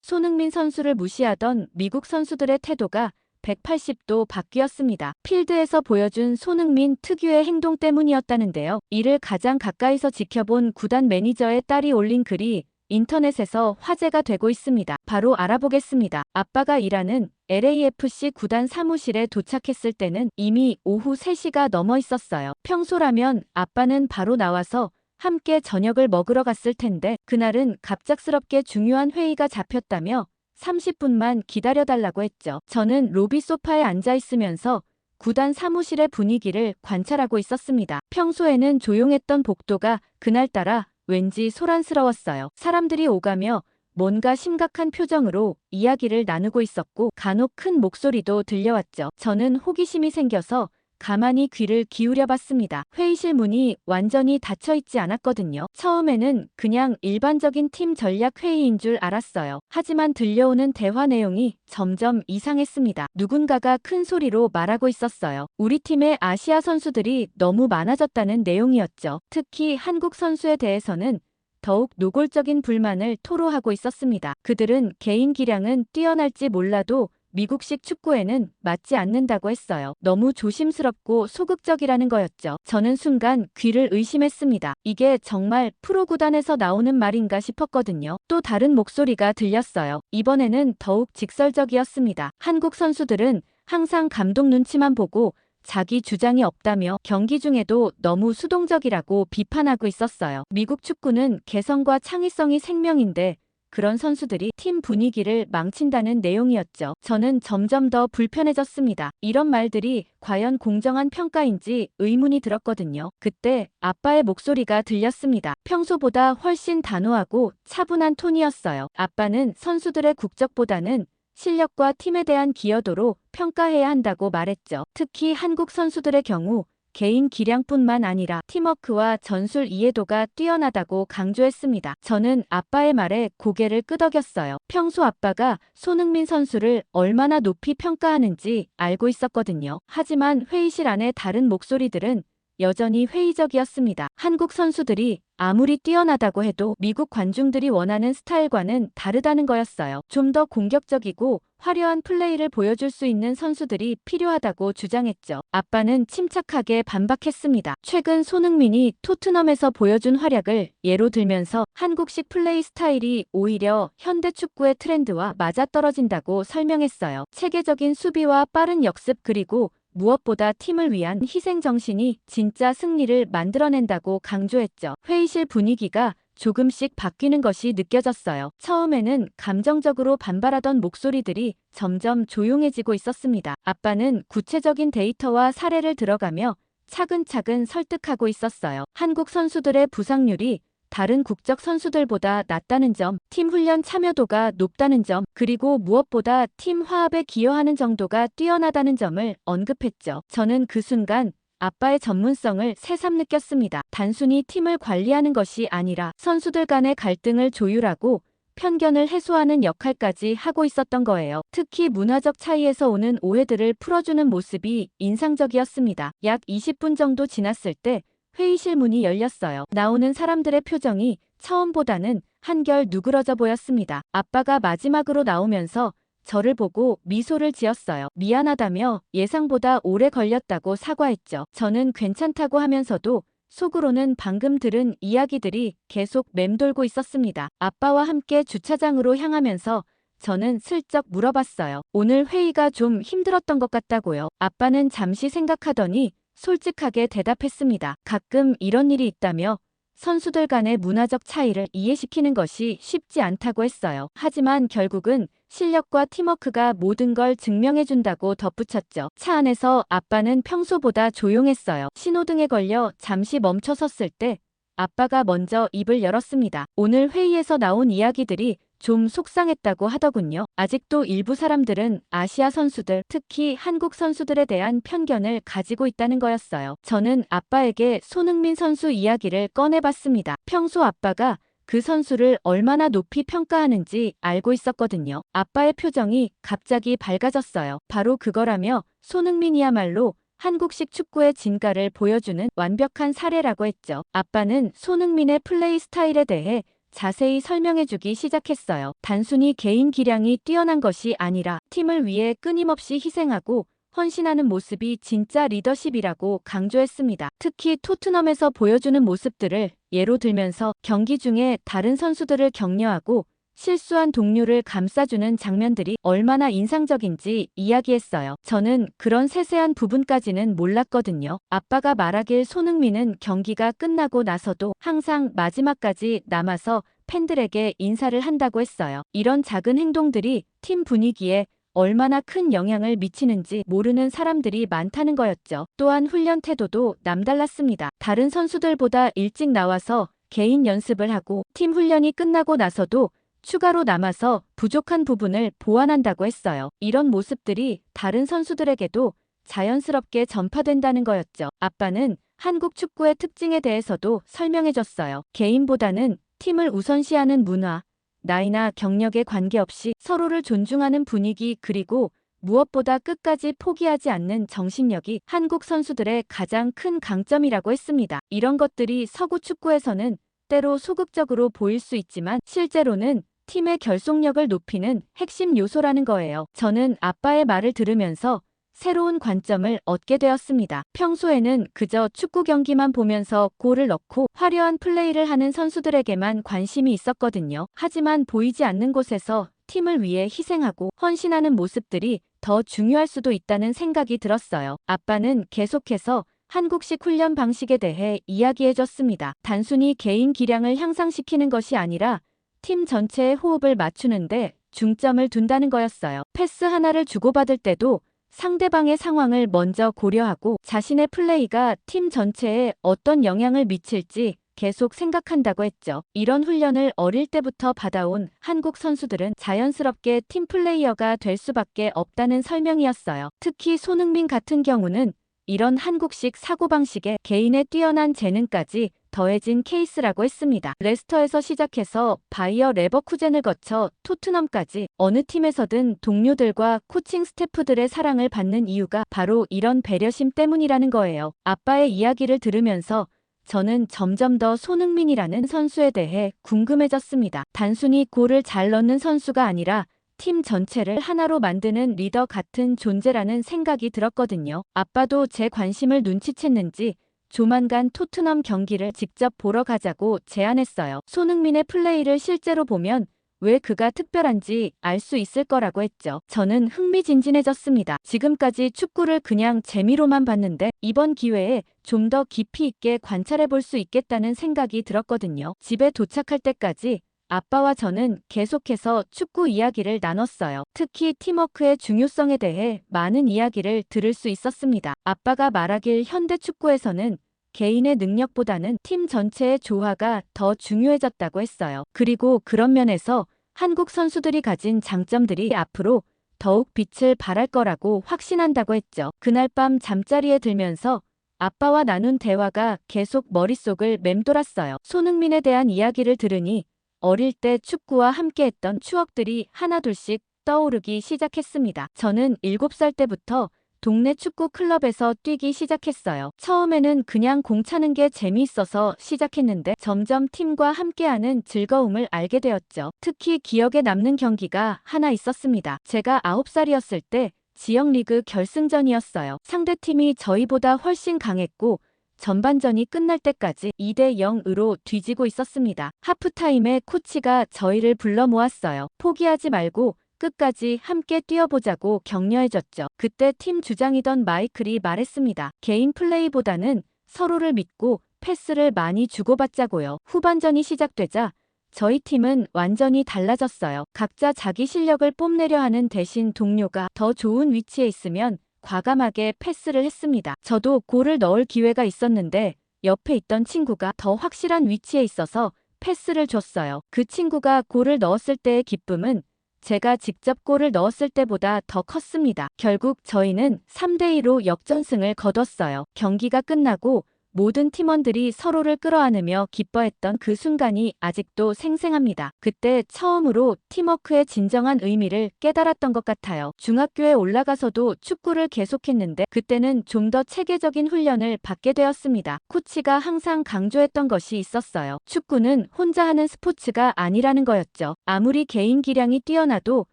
손흥민 선수를 무시하던 미국 선수들의 태도가 180도 바뀌었습니다. 필드에서 보여준 손흥민 특유의 행동 때문이었다는데요. 이를 가장 가까이서 지켜본 구단 매니저의 딸이 올린 글이 인터넷에서 화제가 되고 있습니다. 바로 알아보겠습니다. 아빠가 일하는 LAFC 구단 사무실에 도착했을 때는 이미 오후 3시가 넘어 있었어요. 평소라면 아빠는 바로 나와서 함께 저녁을 먹으러 갔을 텐데 그날은 갑작스럽게 중요한 회의가 잡혔다며 30분만 기다려달라고 했죠. 저는 로비 소파에 앉아 있으면서 구단 사무실의 분위기를 관찰하고 있었습니다. 평소에는 조용했던 복도가 그날따라 왠지 소란스러웠어요. 사람들이 오가며 뭔가 심각한 표정으로 이야기를 나누고 있었고 간혹 큰 목소리도 들려왔죠. 저는 호기심이 생겨서 가만히 귀를 기울여 봤습니다. 회의실 문이 완전히 닫혀 있지 않았거든요. 처음에는 그냥 일반적인 팀 전략 회의인 줄 알았어요. 하지만 들려오는 대화 내용이 점점 이상했습니다. 누군가가 큰 소리로 말하고 있었어요. 우리 팀의 아시아 선수들이 너무 많아졌다는 내용이었죠. 특히 한국 선수에 대해서는 더욱 노골적인 불만을 토로하고 있었습니다. 그들은 개인 기량은 뛰어날지 몰라도 미국식 축구에는 맞지 않는다고 했어요. 너무 조심스럽고 소극적이라는 거였죠. 저는 순간 귀를 의심했습니다. 이게 정말 프로구단에서 나오는 말인가 싶었거든요. 또 다른 목소리가 들렸어요. 이번에는 더욱 직설적이었습니다. 한국 선수들은 항상 감독 눈치만 보고 자기 주장이 없다며 경기 중에도 너무 수동적이라고 비판하고 있었어요. 미국 축구는 개성과 창의성이 생명인데 그런 선수들이 팀 분위기를 망친다는 내용이었죠. 저는 점점 더 불편해졌습니다. 이런 말들이 과연 공정한 평가인지 의문이 들었거든요. 그때 아빠의 목소리가 들렸습니다. 평소보다 훨씬 단호하고 차분한 톤이었어요. 아빠는 선수들의 국적보다는 실력과 팀에 대한 기여도로 평가해야 한다고 말했죠. 특히 한국 선수들의 경우 개인 기량뿐만 아니라 팀워크와 전술 이해도가 뛰어나다고 강조했습니다. 저는 아빠의 말에 고개를 끄덕였어요. 평소 아빠가 손흥민 선수를 얼마나 높이 평가하는지 알고 있었거든요. 하지만 회의실 안의 다른 목소리들은 여전히 회의적이었습니다. 한국 선수들이 아무리 뛰어나다고 해도 미국 관중들이 원하는 스타일과는 다르다는 거였어요. 좀 더 공격적이고 화려한 플레이를 보여줄 수 있는 선수들이 필요하다고 주장했죠. 아빠는 침착하게 반박했습니다. 최근 손흥민이 토트넘에서 보여준 활약을 예로 들면서 한국식 플레이 스타일이 오히려 현대 축구의 트렌드와 맞아떨어진다고 설명했어요. 체계적인 수비와 빠른 역습 그리고 무엇보다 팀을 위한 희생 정신이 진짜 승리를 만들어낸다고 강조했죠. 회의실 분위기가 조금씩 바뀌는 것이 느껴졌어요. 처음에는 감정적으로 반발하던 목소리들이 점점 조용해지고 있었습니다. 아빠는 구체적인 데이터와 사례를 들어가며 차근차근 설득하고 있었어요. 한국 선수들의 부상률이 다른 국적 선수들보다 낮다는 점, 팀 훈련 참여도가 높다는 점, 그리고 무엇보다 팀 화합에 기여하는 정도가 뛰어나다는 점을 언급했죠. 저는 그 순간 아빠의 전문성을 새삼 느꼈습니다. 단순히 팀을 관리하는 것이 아니라 선수들 간의 갈등을 조율하고 편견을 해소하는 역할까지 하고 있었던 거예요. 특히 문화적 차이에서 오는 오해들을 풀어주는 모습이 인상적이었습니다. 약 20분 정도 지났을 때 회의실 문이 열렸어요. 나오는 사람들의 표정이 처음보다는 한결 누그러져 보였습니다. 아빠가 마지막으로 나오면서 저를 보고 미소를 지었어요. 미안하다며 예상보다 오래 걸렸다고 사과했죠. 저는 괜찮다고 하면서도 속으로는 방금 들은 이야기들이 계속 맴돌고 있었습니다. 아빠와 함께 주차장으로 향하면서 저는 슬쩍 물어봤어요. 오늘 회의가 좀 힘들었던 것 같다고요. 아빠는 잠시 생각하더니 솔직하게 대답했습니다. 가끔 이런 일이 있다며 선수들 간의 문화적 차이를 이해시키는 것이 쉽지 않다고 했어요. 하지만 결국은 실력과 팀워크가 모든 걸 증명해준다고 덧붙였죠. 차 안에서 아빠는 평소보다 조용했어요. 신호등에 걸려 잠시 멈춰 섰을 때 아빠가 먼저 입을 열었습니다. 오늘 회의에서 나온 이야기들이 좀 속상했다고 하더군요. 아직도 일부 사람들은 아시아 선수들, 특히 한국 선수들에 대한 편견을 가지고 있다는 거였어요. 저는 아빠에게 손흥민 선수 이야기를 꺼내봤습니다. 평소 아빠가 그 선수를 얼마나 높이 평가하는지 알고 있었거든요. 아빠의 표정이 갑자기 밝아졌어요. 바로 그거라며 손흥민이야말로 한국식 축구의 진가를 보여주는 완벽한 사례라고 했죠. 아빠는 손흥민의 플레이 스타일에 대해 자세히 설명해주기 시작했어요. 단순히 개인 기량이 뛰어난 것이 아니라 팀을 위해 끊임없이 희생하고 헌신하는 모습이 진짜 리더십이라고 강조했습니다. 특히 토트넘에서 보여주는 모습들을 예로 들면서 경기 중에 다른 선수들을 격려하고 실수한 동료를 감싸주는 장면들이 얼마나 인상적인지 이야기했어요. 저는 그런 세세한 부분까지는 몰랐거든요. 아빠가 말하길 손흥민은 경기가 끝나고 나서도 항상 마지막까지 남아서 팬들에게 인사를 한다고 했어요. 이런 작은 행동들이 팀 분위기에 얼마나 큰 영향을 미치는지 모르는 사람들이 많다는 거였죠. 또한 훈련 태도도 남달랐습니다. 다른 선수들보다 일찍 나와서 개인 연습을 하고 팀 훈련이 끝나고 나서도 추가로 남아서 부족한 부분을 보완한다고 했어요. 이런 모습들이 다른 선수들에게도 자연스럽게 전파된다는 거였죠. 아빠는 한국 축구의 특징에 대해서도 설명해줬어요. 개인보다는 팀을 우선시하는 문화, 나이나 경력에 관계없이 서로를 존중하는 분위기, 그리고 무엇보다 끝까지 포기하지 않는 정신력이 한국 선수들의 가장 큰 강점이라고 했습니다. 이런 것들이 서구 축구에서는 때로 소극적으로 보일 수 있지만 실제로는 팀의 결속력을 높이는 핵심 요소라는 거예요. 저는 아빠의 말을 들으면서 새로운 관점을 얻게 되었습니다. 평소에는 그저 축구 경기만 보면서 골을 넣고 화려한 플레이를 하는 선수들에게만 관심이 있었거든요. 하지만 보이지 않는 곳에서 팀을 위해 희생하고 헌신하는 모습들이 더 중요할 수도 있다는 생각이 들었어요. 아빠는 계속해서 한국식 훈련 방식에 대해 이야기해줬습니다. 단순히 개인 기량을 향상시키는 것이 아니라 팀 전체의 호흡을 맞추는데 중점을 둔다는 거였어요. 패스 하나를 주고받을 때도 상대방의 상황을 먼저 고려하고 자신의 플레이가 팀 전체에 어떤 영향을 미칠지 계속 생각한다고 했죠. 이런 훈련을 어릴 때부터 받아온 한국 선수들은 자연스럽게 팀 플레이어가 될 수밖에 없다는 설명이었어요. 특히 손흥민 같은 경우는 이런 한국식 사고방식에 개인의 뛰어난 재능까지 더해진 케이스라고 했습니다. 레스터에서 시작해서 바이어 레버쿠젠을 거쳐 토트넘까지 어느 팀에서든 동료들과 코칭 스태프들의 사랑을 받는 이유가 바로 이런 배려심 때문이라는 거예요. 아빠의 이야기를 들으면서 저는 점점 더 손흥민이라는 선수에 대해 궁금해졌습니다. 단순히 골을 잘 넣는 선수가 아니라 팀 전체를 하나로 만드는 리더 같은 존재라는 생각이 들었거든요. 아빠도 제 관심을 눈치챘는지 조만간 토트넘 경기를 직접 보러 가자고 제안했어요. 손흥민의 플레이를 실제로 보면 왜 그가 특별한지 알 수 있을 거라고 했죠. 저는 흥미진진해졌습니다. 지금까지 축구를 그냥 재미로만 봤는데 이번 기회에 좀 더 깊이 있게 관찰해 볼 수 있겠다는 생각이 들었거든요. 집에 도착할 때까지 아빠와 저는 계속해서 축구 이야기를 나눴어요. 특히 팀워크의 중요성에 대해 많은 이야기를 들을 수 있었습니다. 아빠가 말하길 현대 축구에서는 개인의 능력보다는 팀 전체의 조화가 더 중요해졌다고 했어요. 그리고 그런 면에서 한국 선수들이 가진 장점들이 앞으로 더욱 빛을 발할 거라고 확신한다고 했죠. 그날 밤 잠자리에 들면서 아빠와 나눈 대화가 계속 머릿속을 맴돌았어요. 손흥민에 대한 이야기를 들으니 어릴 때 축구와 함께했던 추억들이 하나둘씩 떠오르기 시작했습니다. 저는 7살 때부터 동네 축구 클럽에서 뛰기 시작했어요. 처음에는 그냥 공 차는 게 재미있어서 시작했는데 점점 팀과 함께하는 즐거움을 알게 되었죠. 특히 기억에 남는 경기가 하나 있었습니다. 제가 9살이었을 때 지역 리그 결승전이었어요. 상대팀이 저희보다 훨씬 강했고 전반전이 끝날 때까지 2대0으로 뒤지고 있었습니다. 하프타임에 코치가 저희를 불러 모았어요. 포기하지 말고 끝까지 함께 뛰어보자고 격려해줬죠. 그때 팀 주장이던 마이클이 말했습니다. 개인 플레이보다는 서로를 믿고 패스를 많이 주고받자고요. 후반전이 시작되자 저희 팀은 완전히 달라졌어요. 각자 자기 실력을 뽐내려 하는 대신 동료가 더 좋은 위치에 있으면 과감하게 패스를 했습니다. 저도 골을 넣을 기회가 있었는데 옆에 있던 친구가 더 확실한 위치에 있어서 패스를 줬어요. 그 친구가 골을 넣었을 때의 기쁨은 제가 직접 골을 넣었을 때보다 더 컸습니다. 결국 저희는 3대2로 역전승을 거뒀어요. 경기가 끝나고 모든 팀원들이 서로를 끌어안으며 기뻐했던 그 순간이 아직도 생생합니다. 그때 처음으로 팀워크의 진정한 의미를 깨달았던 것 같아요. 중학교에 올라가서도 축구를 계속했는데 그때는 좀 더 체계적인 훈련을 받게 되었습니다. 코치가 항상 강조했던 것이 있었어요. 축구는 혼자 하는 스포츠가 아니라는 거였죠. 아무리 개인 기량이 뛰어나도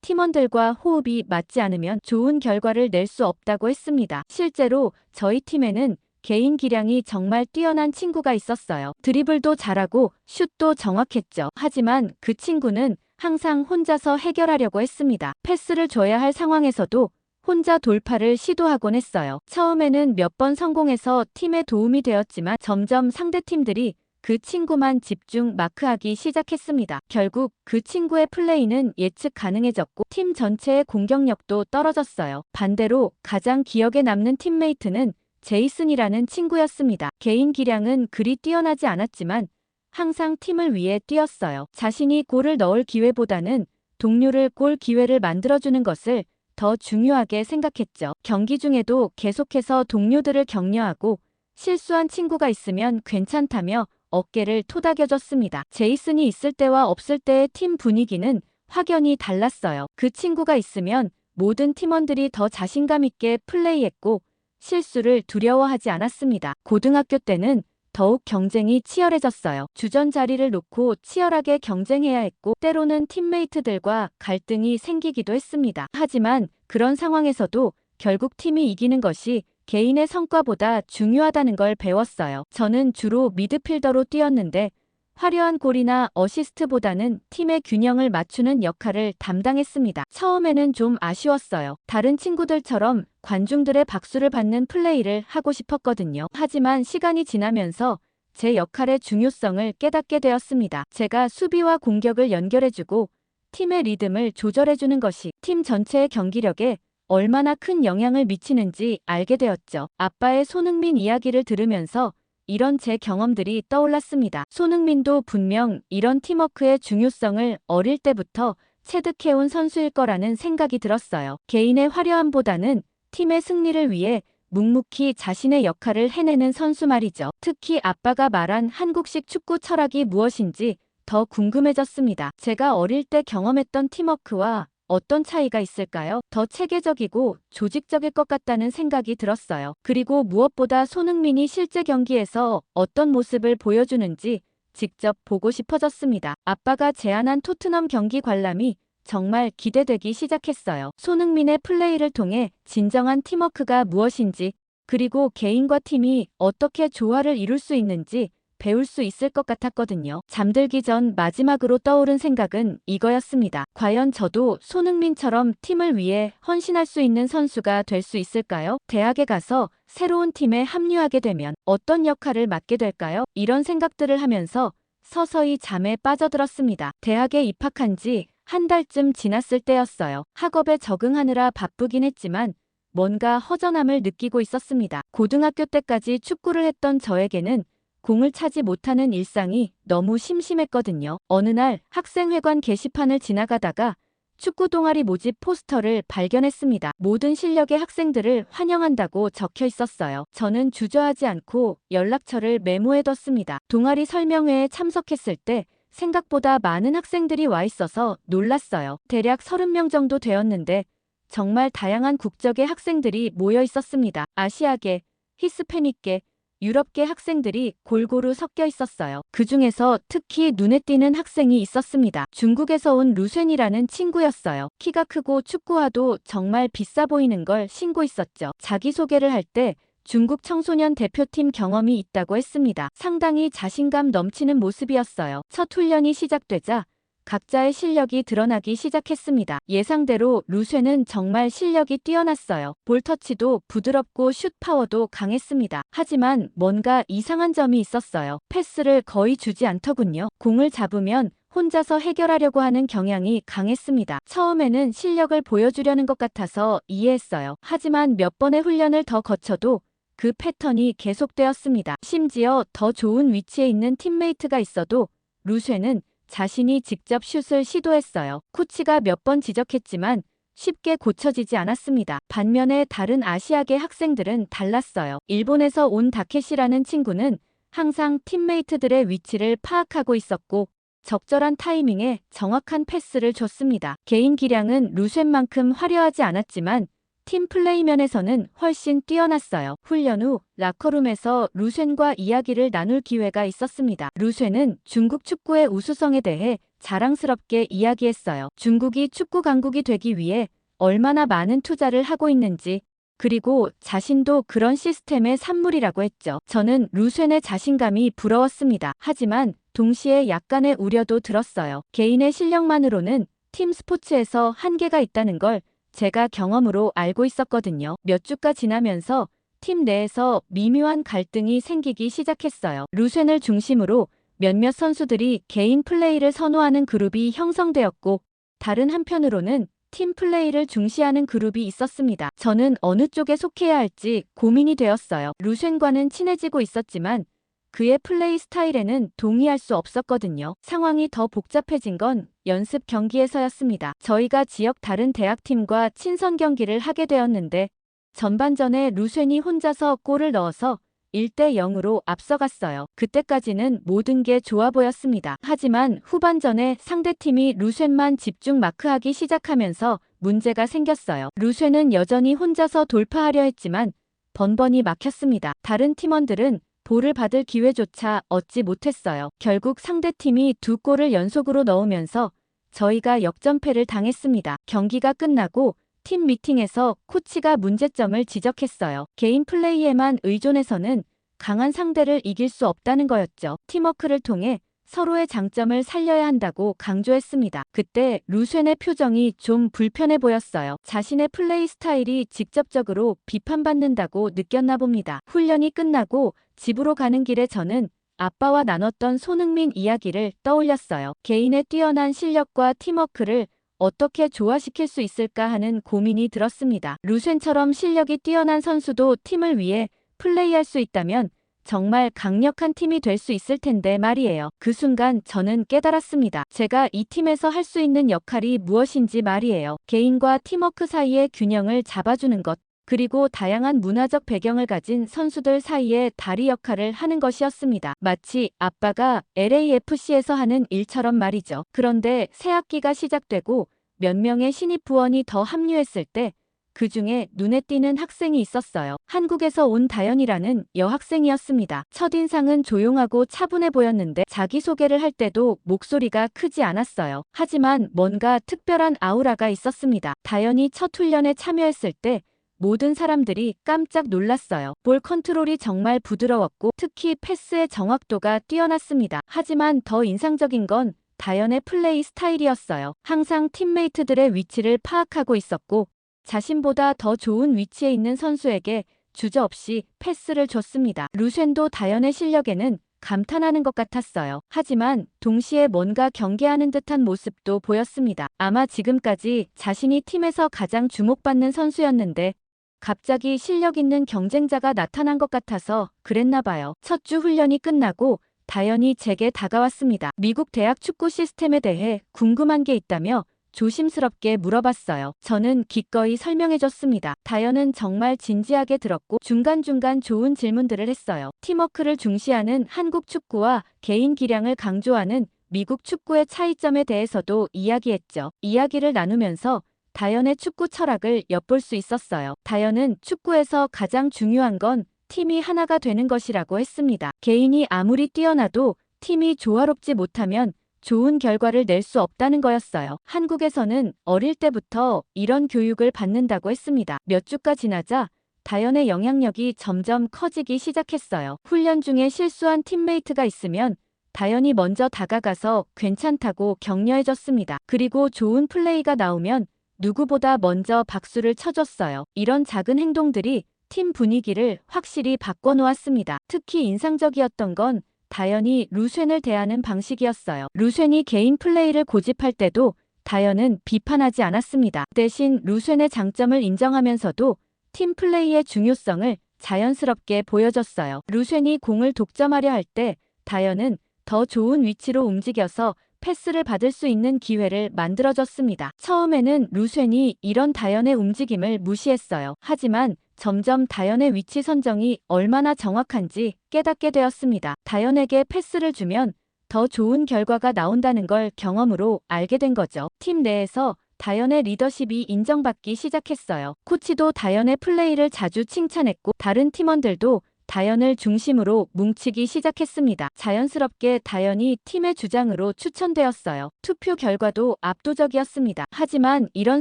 팀원들과 호흡이 맞지 않으면 좋은 결과를 낼 수 없다고 했습니다. 실제로 저희 팀에는 개인 기량이 정말 뛰어난 친구가 있었어요. 드리블도 잘하고 슛도 정확했죠. 하지만 그 친구는 항상 혼자서 해결하려고 했습니다. 패스를 줘야 할 상황에서도 혼자 돌파를 시도하곤 했어요. 처음에는 몇 번 성공해서 팀에 도움이 되었지만 점점 상대팀들이 그 친구만 집중 마크하기 시작했습니다. 결국 그 친구의 플레이는 예측 가능해졌고 팀 전체의 공격력도 떨어졌어요. 반대로 가장 기억에 남는 팀메이트는 제이슨이라는 친구였습니다. 개인 기량은 그리 뛰어나지 않았지만 항상 팀을 위해 뛰었어요. 자신이 골을 넣을 기회보다는 동료를 골 기회를 만들어주는 것을 더 중요하게 생각했죠. 경기 중에도 계속해서 동료들을 격려하고 실수한 친구가 있으면 괜찮다며 어깨를 토닥여줬습니다. 제이슨이 있을 때와 없을 때의 팀 분위기는 확연히 달랐어요. 그 친구가 있으면 모든 팀원들이 더 자신감 있게 플레이했고 실수를 두려워하지 않았습니다. 고등학교 때는 더욱 경쟁이 치열해졌어요. 주전 자리를 놓고 치열하게 경쟁해야 했고 때로는 팀메이트들과 갈등이 생기기도 했습니다. 하지만 그런 상황에서도 결국 팀이 이기는 것이 개인의 성과보다 중요하다는 걸 배웠어요. 저는 주로 미드필더로 뛰었는데 화려한 골이나 어시스트보다는 팀의 균형을 맞추는 역할을 담당했습니다. 처음에는 좀 아쉬웠어요. 다른 친구들처럼 관중들의 박수를 받는 플레이를 하고 싶었거든요. 하지만 시간이 지나면서 제 역할의 중요성을 깨닫게 되었습니다. 제가 수비와 공격을 연결해주고 팀의 리듬을 조절해주는 것이 팀 전체의 경기력에 얼마나 큰 영향을 미치는지 알게 되었죠. 아빠의 손흥민 이야기를 들으면서 이런 제 경험들이 떠올랐습니다. 손흥민도 분명 이런 팀워크의 중요성을 어릴 때부터 체득해온 선수일 거라는 생각이 들었어요. 개인의 화려함보다는 팀의 승리를 위해 묵묵히 자신의 역할을 해내는 선수 말이죠. 특히 아빠가 말한 한국식 축구 철학이 무엇인지 더 궁금해졌습니다. 제가 어릴 때 경험했던 팀워크와 어떤 차이가 있을까요? 더 체계적이고 조직적일 것 같다는 생각이 들었어요. 그리고 무엇보다 손흥민이 실제 경기에서 어떤 모습을 보여주는지 직접 보고 싶어졌습니다. 아빠가 제안한 토트넘 경기 관람이 정말 기대되기 시작했어요. 손흥민의 플레이를 통해 진정한 팀워크가 무엇인지 그리고 개인과 팀이 어떻게 조화를 이룰 수 있는지 배울 수 있을 것 같았거든요. 잠들기 전 마지막으로 떠오른 생각은 이거였습니다. 과연 저도 손흥민처럼 팀을 위해 헌신할 수 있는 선수가 될 수 있을까요? 대학에 가서 새로운 팀에 합류하게 되면 어떤 역할을 맡게 될까요? 이런 생각들을 하면서 서서히 잠에 빠져들었습니다. 대학에 입학한 지 한 달쯤 지났을 때였어요. 학업에 적응하느라 바쁘긴 했지만 뭔가 허전함을 느끼고 있었습니다. 고등학교 때까지 축구를 했던 저에게는 공을 차지 못하는 일상이 너무 심심했거든요. 어느 날 학생회관 게시판을 지나가다가 축구 동아리 모집 포스터를 발견했습니다. 모든 실력의 학생들을 환영한다고 적혀 있었어요. 저는 주저하지 않고 연락처를 메모해뒀습니다. 동아리 설명회에 참석했을 때 생각보다 많은 학생들이 와 있어서 놀랐어요. 대략 30명 정도 되었는데 정말 다양한 국적의 학생들이 모여 있었습니다. 아시아계, 히스패닉계, 유럽계 학생들이 골고루 섞여 있었어요. 그 중에서 특히 눈에 띄는 학생이 있었습니다. 중국에서 온 루쉔이라는 친구였어요. 키가 크고 축구화도 정말 비싸 보이는 걸 신고 있었죠. 자기소개를 할 때 중국 청소년 대표팀 경험이 있다고 했습니다. 상당히 자신감 넘치는 모습이었어요. 첫 훈련이 시작되자 각자의 실력이 드러나기 시작했습니다. 예상대로 루쉐는 정말 실력이 뛰어났어요. 볼터치도 부드럽고 슛 파워도 강했습니다. 하지만 뭔가 이상한 점이 있었어요. 패스를 거의 주지 않더군요. 공을 잡으면 혼자서 해결하려고 하는 경향이 강했습니다. 처음에는 실력을 보여주려는 것 같아서 이해했어요. 하지만 몇 번의 훈련을 더 거쳐도 그 패턴이 계속되었습니다. 심지어 더 좋은 위치에 있는 팀메이트가 있어도 루쉐는 자신이 직접 슛을 시도했어요. 코치가 몇 번 지적했지만 쉽게 고쳐지지 않았습니다. 반면에 다른 아시아계 학생들은 달랐어요. 일본에서 온 다케시라는 친구는 항상 팀메이트들의 위치를 파악하고 있었고 적절한 타이밍에 정확한 패스를 줬습니다. 개인 기량은 루쉔만큼 화려하지 않았지만 팀 플레이 면에서는 훨씬 뛰어났어요. 훈련 후 라커룸에서 루쉔과 이야기를 나눌 기회가 있었습니다. 루쉔은 중국 축구의 우수성에 대해 자랑스럽게 이야기했어요. 중국이 축구 강국이 되기 위해 얼마나 많은 투자를 하고 있는지, 그리고 자신도 그런 시스템의 산물이라고 했죠. 저는 루쉔의 자신감이 부러웠습니다. 하지만 동시에 약간의 우려도 들었어요. 개인의 실력만으로는 팀 스포츠에서 한계가 있다는 걸 제가 경험으로 알고 있었거든요. 몇 주가 지나면서 팀 내에서 미묘한 갈등이 생기기 시작했어요. 루쉔을 중심으로 몇몇 선수들이 개인 플레이를 선호하는 그룹이 형성되었고, 다른 한편으로는 팀 플레이를 중시하는 그룹이 있었습니다. 저는 어느 쪽에 속해야 할지 고민이 되었어요. 루쉔과는 친해지고 있었지만 그의 플레이 스타일에는 동의할 수 없었거든요. 상황이 더 복잡해진 건 연습 경기에서였습니다. 저희가 지역 다른 대학팀과 친선 경기를 하게 되었는데 전반전에 루쉔이 혼자서 골을 넣어서 1대 0으로 앞서갔어요. 그때까지는 모든 게 좋아 보였습니다. 하지만 후반전에 상대팀이 루쉔만 집중 마크하기 시작하면서 문제가 생겼어요. 루쉔은 여전히 혼자서 돌파하려 했지만 번번이 막혔습니다. 다른 팀원들은 볼을 받을 기회조차 얻지 못했어요. 결국 상대팀이 2골을 연속으로 넣으면서 저희가 역전패를 당했습니다. 경기가 끝나고 팀 미팅에서 코치가 문제점을 지적했어요. 개인 플레이에만 의존해서는 강한 상대를 이길 수 없다는 거였죠. 팀워크를 통해 서로의 장점을 살려야 한다고 강조했습니다. 그때 루쉔의 표정이 좀 불편해 보였어요. 자신의 플레이 스타일이 직접적으로 비판받는다고 느꼈나 봅니다. 훈련이 끝나고 집으로 가는 길에 저는 아빠와 나눴던 손흥민 이야기를 떠올렸어요. 개인의 뛰어난 실력과 팀워크를 어떻게 조화시킬 수 있을까 하는 고민이 들었습니다. 루쉔처럼 실력이 뛰어난 선수도 팀을 위해 플레이할 수 있다면 정말 강력한 팀이 될 수 있을 텐데 말이에요. 그 순간 저는 깨달았습니다. 제가 이 팀에서 할 수 있는 역할이 무엇인지 말이에요. 개인과 팀워크 사이의 균형을 잡아주는 것, 그리고 다양한 문화적 배경을 가진 선수들 사이의 다리 역할을 하는 것이었습니다. 마치 아빠가 LAFC에서 하는 일처럼 말이죠. 그런데 새 학기가 시작되고 몇 명의 신입 부원이 더 합류했을 때 그 중에 눈에 띄는 학생이 있었어요. 한국에서 온 다연이라는 여학생이었습니다. 첫인상은 조용하고 차분해 보였는데 자기소개를 할 때도 목소리가 크지 않았어요. 하지만 뭔가 특별한 아우라가 있었습니다. 다연이 첫 훈련에 참여했을 때 모든 사람들이 깜짝 놀랐어요. 볼 컨트롤이 정말 부드러웠고 특히 패스의 정확도가 뛰어났습니다. 하지만 더 인상적인 건 다연의 플레이 스타일이었어요. 항상 팀메이트들의 위치를 파악하고 있었고 자신보다 더 좋은 위치에 있는 선수에게 주저없이 패스를 줬습니다. 루쉔도 다연의 실력에는 감탄하는 것 같았어요. 하지만 동시에 뭔가 경계하는 듯한 모습도 보였습니다. 아마 지금까지 자신이 팀에서 가장 주목받는 선수였는데 갑자기 실력 있는 경쟁자가 나타난 것 같아서 그랬나 봐요. 첫 주 훈련이 끝나고 다연이 제게 다가왔습니다. 미국 대학 축구 시스템에 대해 궁금한 게 있다며 조심스럽게 물어봤어요. 저는 기꺼이 설명해줬습니다. 다연은 정말 진지하게 들었고 중간중간 좋은 질문들을 했어요. 팀워크를 중시하는 한국 축구와 개인 기량을 강조하는 미국 축구의 차이점에 대해서도 이야기했죠. 이야기를 나누면서 다연의 축구 철학을 엿볼 수 있었어요. 다연은 축구에서 가장 중요한 건 팀이 하나가 되는 것이라고 했습니다. 개인이 아무리 뛰어나도 팀이 조화롭지 못하면 좋은 결과를 낼 수 없다는 거였어요. 한국에서는 어릴 때부터 이런 교육을 받는다고 했습니다. 몇 주가 지나자 다연의 영향력이 점점 커지기 시작했어요. 훈련 중에 실수한 팀메이트가 있으면 다연이 먼저 다가가서 괜찮다고 격려해줬습니다. 그리고 좋은 플레이가 나오면 누구보다 먼저 박수를 쳐줬어요. 이런 작은 행동들이 팀 분위기를 확실히 바꿔놓았습니다. 특히 인상적이었던 건 다연이 루쉔을 대하는 방식이었어요. 루쉔이 개인 플레이를 고집할 때도 다연은 비판하지 않았습니다. 대신 루쉔의 장점을 인정하면서도 팀 플레이의 중요성을 자연스럽게 보여줬어요. 루쉔이 공을 독점하려 할 때 다연은 더 좋은 위치로 움직여서 패스를 받을 수 있는 기회를 만들어줬습니다. 처음에는 루쉔이 이런 다연의 움직임을 무시했어요. 하지만 점점 다연의 위치 선정이 얼마나 정확한지 깨닫게 되었습니다. 다연에게 패스를 주면 더 좋은 결과가 나온다는 걸 경험으로 알게 된 거죠. 팀 내에서 다연의 리더십이 인정받기 시작했어요. 코치도 다연의 플레이를 자주 칭찬했고 다른 팀원들도 다연을 중심으로 뭉치기 시작했습니다. 자연스럽게 다연이 팀의 주장으로 추천되었어요. 투표 결과도 압도적이었습니다. 하지만 이런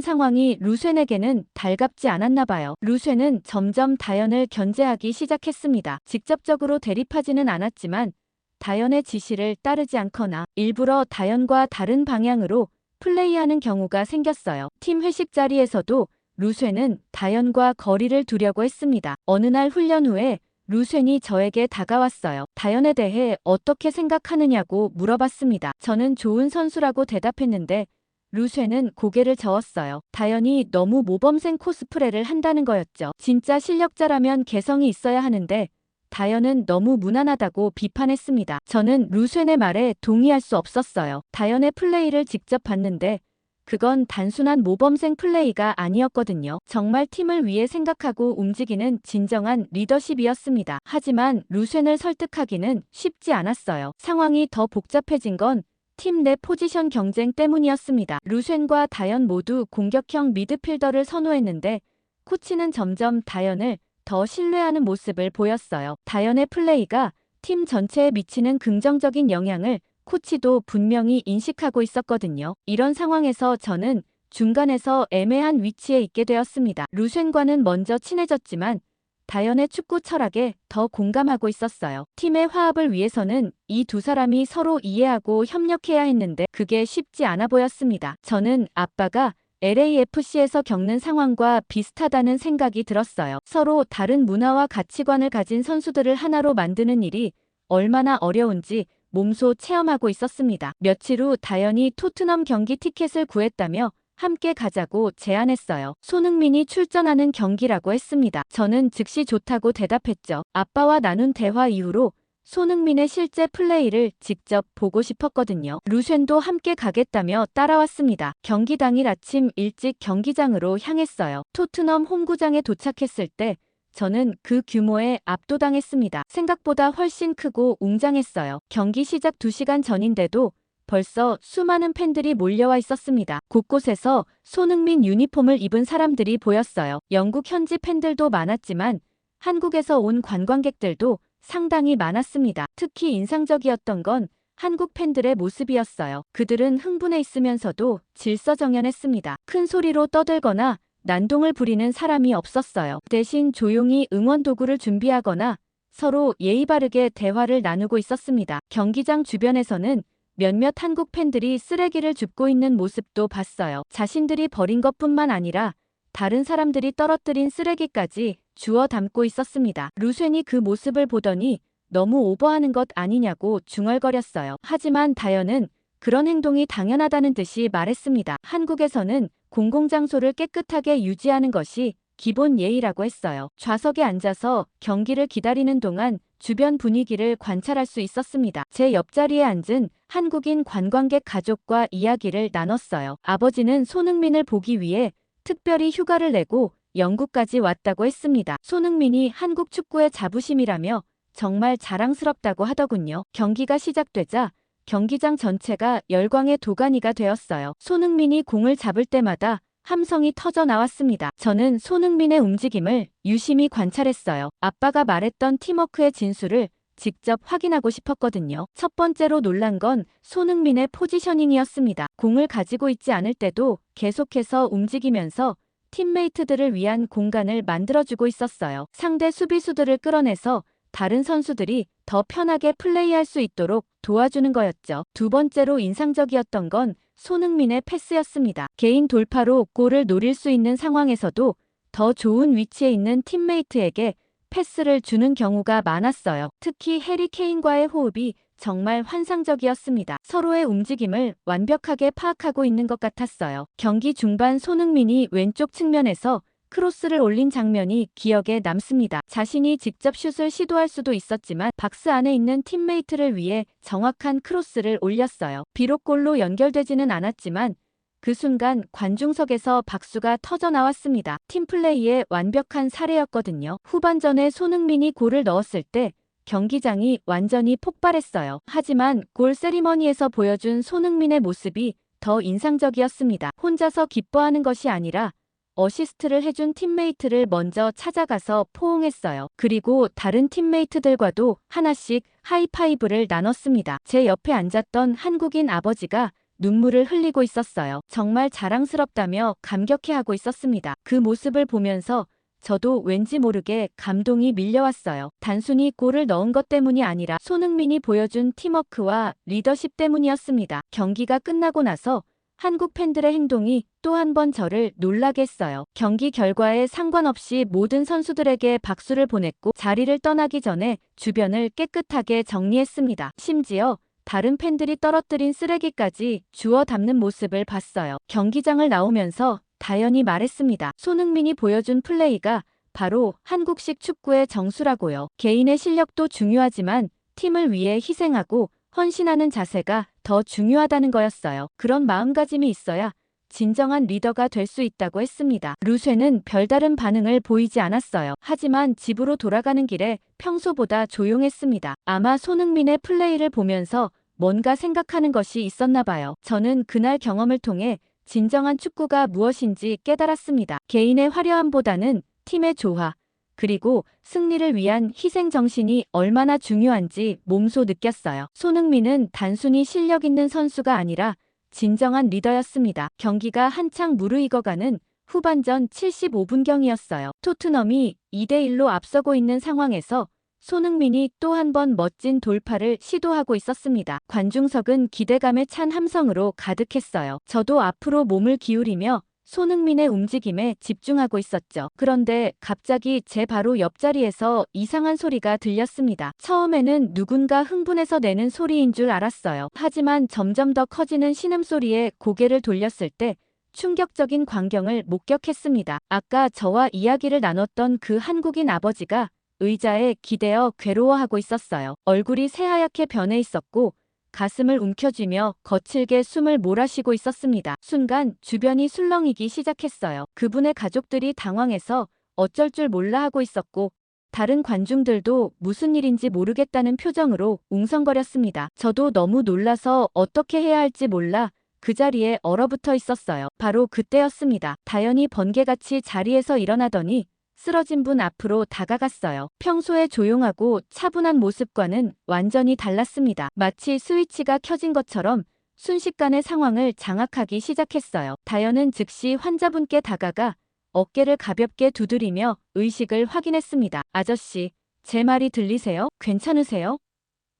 상황이 루쉔에게는 달갑지 않았나 봐요. 루쉔은 점점 다연을 견제하기 시작했습니다. 직접적으로 대립하지는 않았지만 다연의 지시를 따르지 않거나 일부러 다연과 다른 방향으로 플레이하는 경우가 생겼어요. 팀 회식 자리에서도 루쉔은 다연과 거리를 두려고 했습니다. 어느 날 훈련 후에 루쉔이 저에게 다가왔어요. 다연에 대해 어떻게 생각하느냐고 물어봤습니다. 저는 좋은 선수라고 대답했는데 루쉔은 고개를 저었어요. 다연이 너무 모범생 코스프레를 한다는 거였죠. 진짜 실력자라면 개성이 있어야 하는데 다연은 너무 무난하다고 비판했습니다. 저는 루쉔의 말에 동의할 수 없었어요. 다연의 플레이를 직접 봤는데 그건 단순한 모범생 플레이가 아니었거든요. 정말 팀을 위해 생각하고 움직이는 진정한 리더십이었습니다. 하지만 루쉔을 설득하기는 쉽지 않았어요. 상황이 더 복잡해진 건 팀 내 포지션 경쟁 때문이었습니다. 루쉔과 다연 모두 공격형 미드필더를 선호했는데 코치는 점점 다연을 더 신뢰하는 모습을 보였어요. 다연의 플레이가 팀 전체에 미치는 긍정적인 영향을 코치도 분명히 인식하고 있었거든요. 이런 상황에서 저는 중간에서 애매한 위치에 있게 되었습니다. 루쉔과는 먼저 친해졌지만 다연의 축구 철학에 더 공감하고 있었어요. 팀의 화합을 위해서는 이 두 사람이 서로 이해하고 협력해야 했는데 그게 쉽지 않아 보였습니다. 저는 아빠가 LAFC에서 겪는 상황과 비슷하다는 생각이 들었어요. 서로 다른 문화와 가치관을 가진 선수들을 하나로 만드는 일이 얼마나 어려운지 몸소 체험하고 있었습니다. 며칠 후 다연이 토트넘 경기 티켓을 구했다며 함께 가자고 제안했어요. 손흥민이 출전하는 경기라고 했습니다. 저는 즉시 좋다고 대답했죠. 아빠와 나눈 대화 이후로 손흥민의 실제 플레이를 직접 보고 싶었거든요. 루쉔도 함께 가겠다며 따라왔습니다. 경기 당일 아침 일찍 경기장으로 향했어요. 토트넘 홈구장에 도착했을 때 저는 그 규모에 압도당했습니다. 생각보다 훨씬 크고 웅장했어요. 경기 시작 2시간 전인데도 벌써 수많은 팬들이 몰려와 있었습니다. 곳곳에서 손흥민 유니폼을 입은 사람들이 보였어요. 영국 현지 팬들도 많았지만 한국에서 온 관광객들도 상당히 많았습니다. 특히 인상적이었던 건 한국 팬들의 모습이었어요. 그들은 흥분해 있으면서도 질서정연했습니다. 큰 소리로 떠들거나 난동을 부리는 사람이 없었어요. 대신 조용히 응원 도구를 준비하거나 서로 예의 바르게 대화를 나누고 있었습니다. 경기장 주변에서는 몇몇 한국 팬들이 쓰레기를 줍고 있는 모습도 봤어요. 자신들이 버린 것뿐만 아니라 다른 사람들이 떨어뜨린 쓰레기까지 주워 담고 있었습니다. 루쉔이 그 모습을 보더니 너무 오버하는 것 아니냐고 중얼거렸어요. 하지만 다연은 그런 행동이 당연하다는 듯이 말했습니다. 한국에서는 공공장소를 깨끗하게 유지하는 것이 기본 예의라고 했어요. 좌석에 앉아서 경기를 기다리는 동안 주변 분위기를 관찰할 수 있었습니다. 제 옆자리에 앉은 한국인 관광객 가족과 이야기를 나눴어요. 아버지는 손흥민을 보기 위해 특별히 휴가를 내고 영국까지 왔다고 했습니다. 손흥민이 한국 축구의 자부심이라며 정말 자랑스럽다고 하더군요. 경기가 시작되자 경기장 전체가 열광의 도가니가 되었어요. 손흥민이 공을 잡을 때마다 함성이 터져 나왔습니다. 저는 손흥민의 움직임을 유심히 관찰했어요. 아빠가 말했던 팀워크의 진수를 직접 확인하고 싶었거든요. 첫 번째로 놀란 건 손흥민의 포지셔닝이었습니다. 공을 가지고 있지 않을 때도 계속해서 움직이면서 팀메이트들을 위한 공간을 만들어주고 있었어요. 상대 수비수들을 끌어내서 다른 선수들이 더 편하게 플레이할 수 있도록 도와주는 거였죠. 두 번째로 인상적이었던 건 손흥민의 패스였습니다. 개인 돌파로 골을 노릴 수 있는 상황에서도 더 좋은 위치에 있는 팀메이트에게 패스를 주는 경우가 많았어요. 특히 해리 케인과의 호흡이 정말 환상적이었습니다. 서로의 움직임을 완벽하게 파악하고 있는 것 같았어요. 경기 중반 손흥민이 왼쪽 측면에서 크로스를 올린 장면이 기억에 남습니다. 자신이 직접 슛을 시도할 수도 있었지만 박스 안에 있는 팀메이트를 위해 정확한 크로스를 올렸어요. 비록 골로 연결되지는 않았지만 그 순간 관중석에서 박수가 터져 나왔습니다. 팀플레이의 완벽한 사례였거든요. 후반전에 손흥민이 골을 넣었을 때 경기장이 완전히 폭발했어요. 하지만 골 세리머니에서 보여준 손흥민의 모습이 더 인상적이었습니다. 혼자서 기뻐하는 것이 아니라 어시스트를 해준 팀메이트를 먼저 찾아가서 포옹했어요. 그리고 다른 팀메이트들과도 하나씩 하이파이브를 나눴습니다. 제 옆에 앉았던 한국인 아버지가 눈물을 흘리고 있었어요. 정말 자랑스럽다며 감격해하고 있었습니다. 그 모습을 보면서 저도 왠지 모르게 감동이 밀려왔어요. 단순히 골을 넣은 것 때문이 아니라 손흥민이 보여준 팀워크와 리더십 때문이었습니다. 경기가 끝나고 나서 한국 팬들의 행동이 또 한 번 저를 놀라게 했어요. 경기 결과에 상관없이 모든 선수들에게 박수를 보냈고 자리를 떠나기 전에 주변을 깨끗하게 정리했습니다. 심지어 다른 팬들이 떨어뜨린 쓰레기까지 주워 담는 모습을 봤어요. 경기장을 나오면서 다현이 말했습니다. 손흥민이 보여준 플레이가 바로 한국식 축구의 정수라고요. 개인의 실력도 중요하지만 팀을 위해 희생하고 헌신하는 자세가 더 중요하다는 거였어요. 그런 마음가짐이 있어야 진정한 리더가 될 수 있다고 했습니다. 루쉐는 별다른 반응을 보이지 않았어요. 하지만 집으로 돌아가는 길에 평소보다 조용했습니다. 아마 손흥민의 플레이를 보면서 뭔가 생각하는 것이 있었나 봐요. 저는 그날 경험을 통해 진정한 축구가 무엇인지 깨달았습니다. 개인의 화려함보다는 팀의 조화, 그리고 승리를 위한 희생 정신이 얼마나 중요한지 몸소 느꼈어요. 손흥민은 단순히 실력 있는 선수가 아니라 진정한 리더였습니다. 경기가 한창 무르익어가는 후반전 75분경이었어요. 토트넘이 2대1로 앞서고 있는 상황에서 손흥민이 또 한 번 멋진 돌파를 시도하고 있었습니다. 관중석은 기대감에 찬 함성으로 가득했어요. 저도 앞으로 몸을 기울이며 손흥민의 움직임에 집중하고 있었죠. 그런데 갑자기 제 바로 옆자리에서 이상한 소리가 들렸습니다. 처음에는 누군가 흥분해서 내는 소리인 줄 알았어요. 하지만 점점 더 커지는 신음소리에 고개를 돌렸을 때 충격적인 광경을 목격했습니다. 아까 저와 이야기를 나눴던 그 한국인 아버지가 의자에 기대어 괴로워하고 있었어요. 얼굴이 새하얗게 변해 있었고 가슴을 움켜쥐며 거칠게 숨을 몰아쉬고 있었습니다. 순간 주변이 술렁이기 시작했어요. 그분의 가족들이 당황해서 어쩔 줄 몰라 하고 있었고 다른 관중들도 무슨 일인지 모르겠다는 표정으로 웅성거렸습니다. 저도 너무 놀라서 어떻게 해야 할지 몰라 그 자리에 얼어붙어 있었어요. 바로 그때였습니다. 다현이 번개같이 자리에서 일어나더니 쓰러진 분 앞으로 다가갔어요. 평소에 조용하고 차분한 모습과는 완전히 달랐습니다. 마치 스위치가 켜진 것처럼 순식간에 상황을 장악하기 시작했어요. 다현은 즉시 환자분께 다가가 어깨를 가볍게 두드리며 의식을 확인했습니다. 아저씨, 제 말이 들리세요? 괜찮으세요?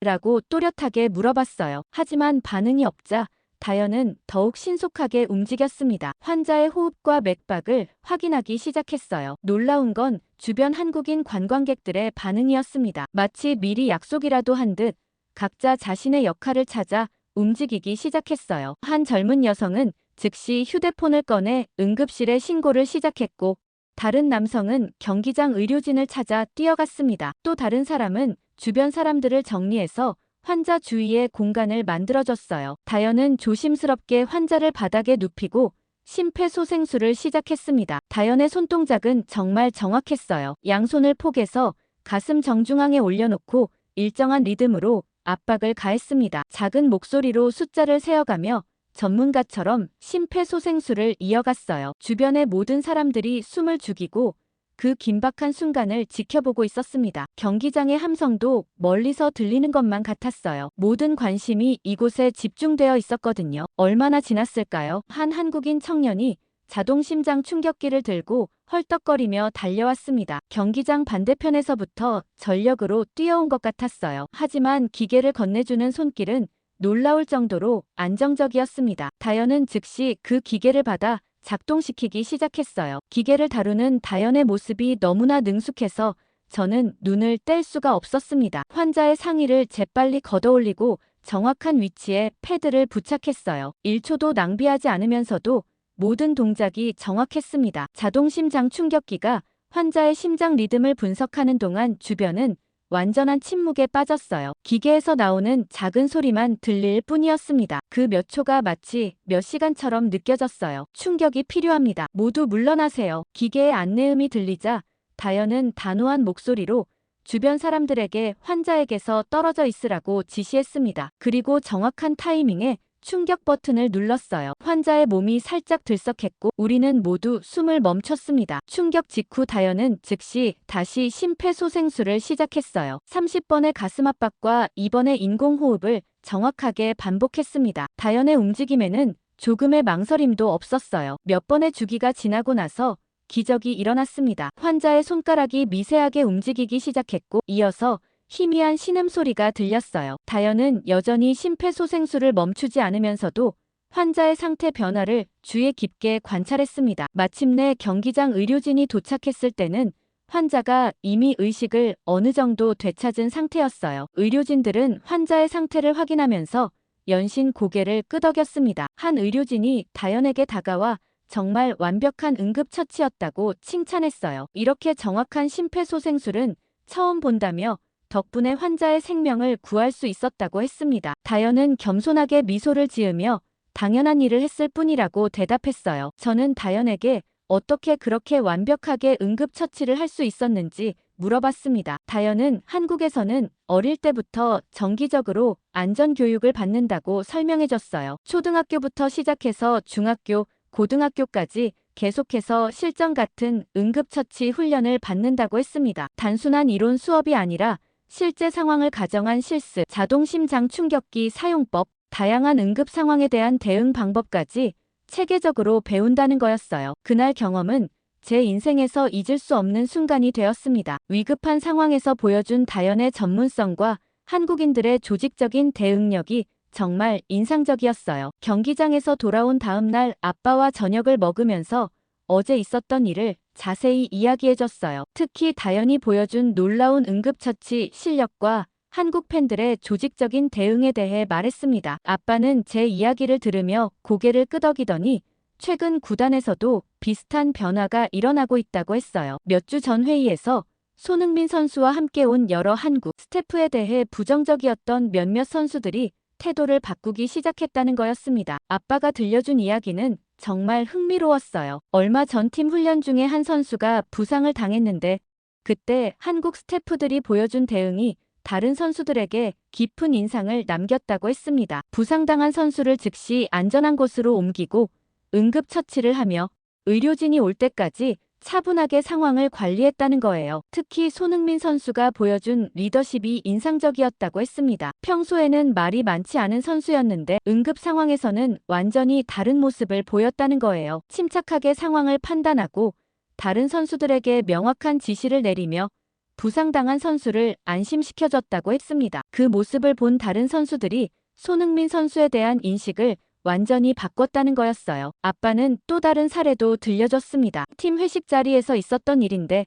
라고 또렷하게 물어봤어요. 하지만 반응이 없자 다현은 더욱 신속하게 움직였습니다. 환자의 호흡과 맥박을 확인하기 시작했어요. 놀라운 건 주변 한국인 관광객들의 반응이었습니다. 마치 미리 약속이라도 한 듯 각자 자신의 역할을 찾아 움직이기 시작했어요. 한 젊은 여성은 즉시 휴대폰을 꺼내 응급실에 신고를 시작했고 다른 남성은 경기장 의료진을 찾아 뛰어갔습니다. 또 다른 사람은 주변 사람들을 정리해서 환자 주위에 공간을 만들어줬어요. 다현은 조심스럽게 환자를 바닥에 눕히고 심폐소생술을 시작했습니다. 다현의 손동작은 정말 정확했어요. 양손을 포개서 가슴 정중앙에 올려놓고 일정한 리듬으로 압박을 가했습니다. 작은 목소리로 숫자를 세어가며 전문가처럼 심폐소생술을 이어갔어요. 주변의 모든 사람들이 숨을 죽이고 그 긴박한 순간을 지켜보고 있었습니다. 경기장의 함성도 멀리서 들리는 것만 같았어요. 모든 관심이 이곳에 집중되어 있었거든요. 얼마나 지났을까요? 한 한국인 청년이 자동심장 충격기를 들고 헐떡거리며 달려왔습니다. 경기장 반대편에서부터 전력으로 뛰어온 것 같았어요. 하지만 기계를 건네주는 손길은 놀라울 정도로 안정적이었습니다. 다현은 즉시 그 기계를 받아 작동시키기 시작했어요. 기계를 다루는 다현의 모습이 너무나 능숙해서 저는 눈을 뗄 수가 없었습니다. 환자의 상의를 재빨리 걷어올리고 정확한 위치에 패드를 부착했어요. 1초도 낭비하지 않으면서도 모든 동작이 정확했습니다. 자동 심장 충격기가 환자의 심장 리듬을 분석하는 동안 주변은 완전한 침묵에 빠졌어요. 기계에서 나오는 작은 소리만 들릴 뿐이었습니다. 그 몇 초가 마치 몇 시간처럼 느껴졌어요. 충격이 필요합니다. 모두 물러나세요. 기계의 안내음이 들리자 다연은 단호한 목소리로 주변 사람들에게 환자에게서 떨어져 있으라고 지시했습니다. 그리고 정확한 타이밍에 충격 버튼을 눌렀어요. 환자의 몸이 살짝 들썩했고 우리는 모두 숨을 멈췄습니다. 충격 직후 다연은 즉시 다시 심폐소생술을 시작했어요. 30번의 가슴 압박과 2번의 인공호흡을 정확하게 반복했습니다. 다연의 움직임에는 조금의 망설임도 없었어요. 몇 번의 주기가 지나고 나서 기적이 일어났습니다. 환자의 손가락이 미세하게 움직이기 시작했고 이어서 희미한 신음소리가 들렸어요. 다연은 여전히 심폐소생술을 멈추지 않으면서도 환자의 상태 변화를 주의 깊게 관찰했습니다. 마침내 경기장 의료진이 도착했을 때는 환자가 이미 의식을 어느 정도 되찾은 상태였어요. 의료진들은 환자의 상태를 확인하면서 연신 고개를 끄덕였습니다. 한 의료진이 다연에게 다가와 정말 완벽한 응급처치였다고 칭찬했어요. 이렇게 정확한 심폐소생술은 처음 본다며 덕분에 환자의 생명을 구할 수 있었다고 했습니다. 다연은 겸손하게 미소를 지으며 당연한 일을 했을 뿐이라고 대답했어요. 저는 다연에게 어떻게 그렇게 완벽하게 응급처치를 할 수 있었는지 물어봤습니다. 다연은 한국에서는 어릴 때부터 정기적으로 안전교육을 받는다고 설명해줬어요. 초등학교부터 시작해서 중학교, 고등학교까지 계속해서 실전 같은 응급처치 훈련을 받는다고 했습니다. 단순한 이론 수업이 아니라 실제 상황을 가정한 실습, 자동 심장 충격기 사용법, 다양한 응급 상황에 대한 대응 방법까지 체계적으로 배운다는 거였어요. 그날 경험은 제 인생에서 잊을 수 없는 순간이 되었습니다. 위급한 상황에서 보여준 다연의 전문성과 한국인들의 조직적인 대응력이 정말 인상적이었어요. 경기장에서 돌아온 다음 날 아빠와 저녁을 먹으면서 어제 있었던 일을 자세히 이야기해줬어요. 특히 다연이 보여준 놀라운 응급처치 실력과 한국 팬들의 조직적인 대응에 대해 말했습니다. 아빠는 제 이야기를 들으며 고개를 끄덕이더니 최근 구단에서도 비슷한 변화가 일어나고 있다고 했어요. 몇 주 전 회의에서 손흥민 선수와 함께 온 여러 한국 스태프에 대해 부정적이었던 몇몇 선수들이 태도를 바꾸기 시작했다는 거였습니다. 아빠가 들려준 이야기는 정말 흥미로웠어요. 얼마 전 팀 훈련 중에 한 선수가 부상을 당했는데 그때 한국 스태프들이 보여준 대응이 다른 선수들에게 깊은 인상을 남겼다고 했습니다. 부상당한 선수를 즉시 안전한 곳으로 옮기고 응급처치를 하며 의료진이 올 때까지 차분하게 상황을 관리했다는 거예요. 특히 손흥민 선수가 보여준 리더십이 인상적이었다고 했습니다. 평소에는 말이 많지 않은 선수였는데 응급 상황에서는 완전히 다른 모습을 보였다는 거예요. 침착하게 상황을 판단하고 다른 선수들에게 명확한 지시를 내리며 부상당한 선수를 안심시켜줬다고 했습니다. 그 모습을 본 다른 선수들이 손흥민 선수에 대한 인식을 완전히 바꿨다는 거였어요. 아빠는 또 다른 사례도 들려줬습니다. 팀 회식 자리에서 있었던 일인데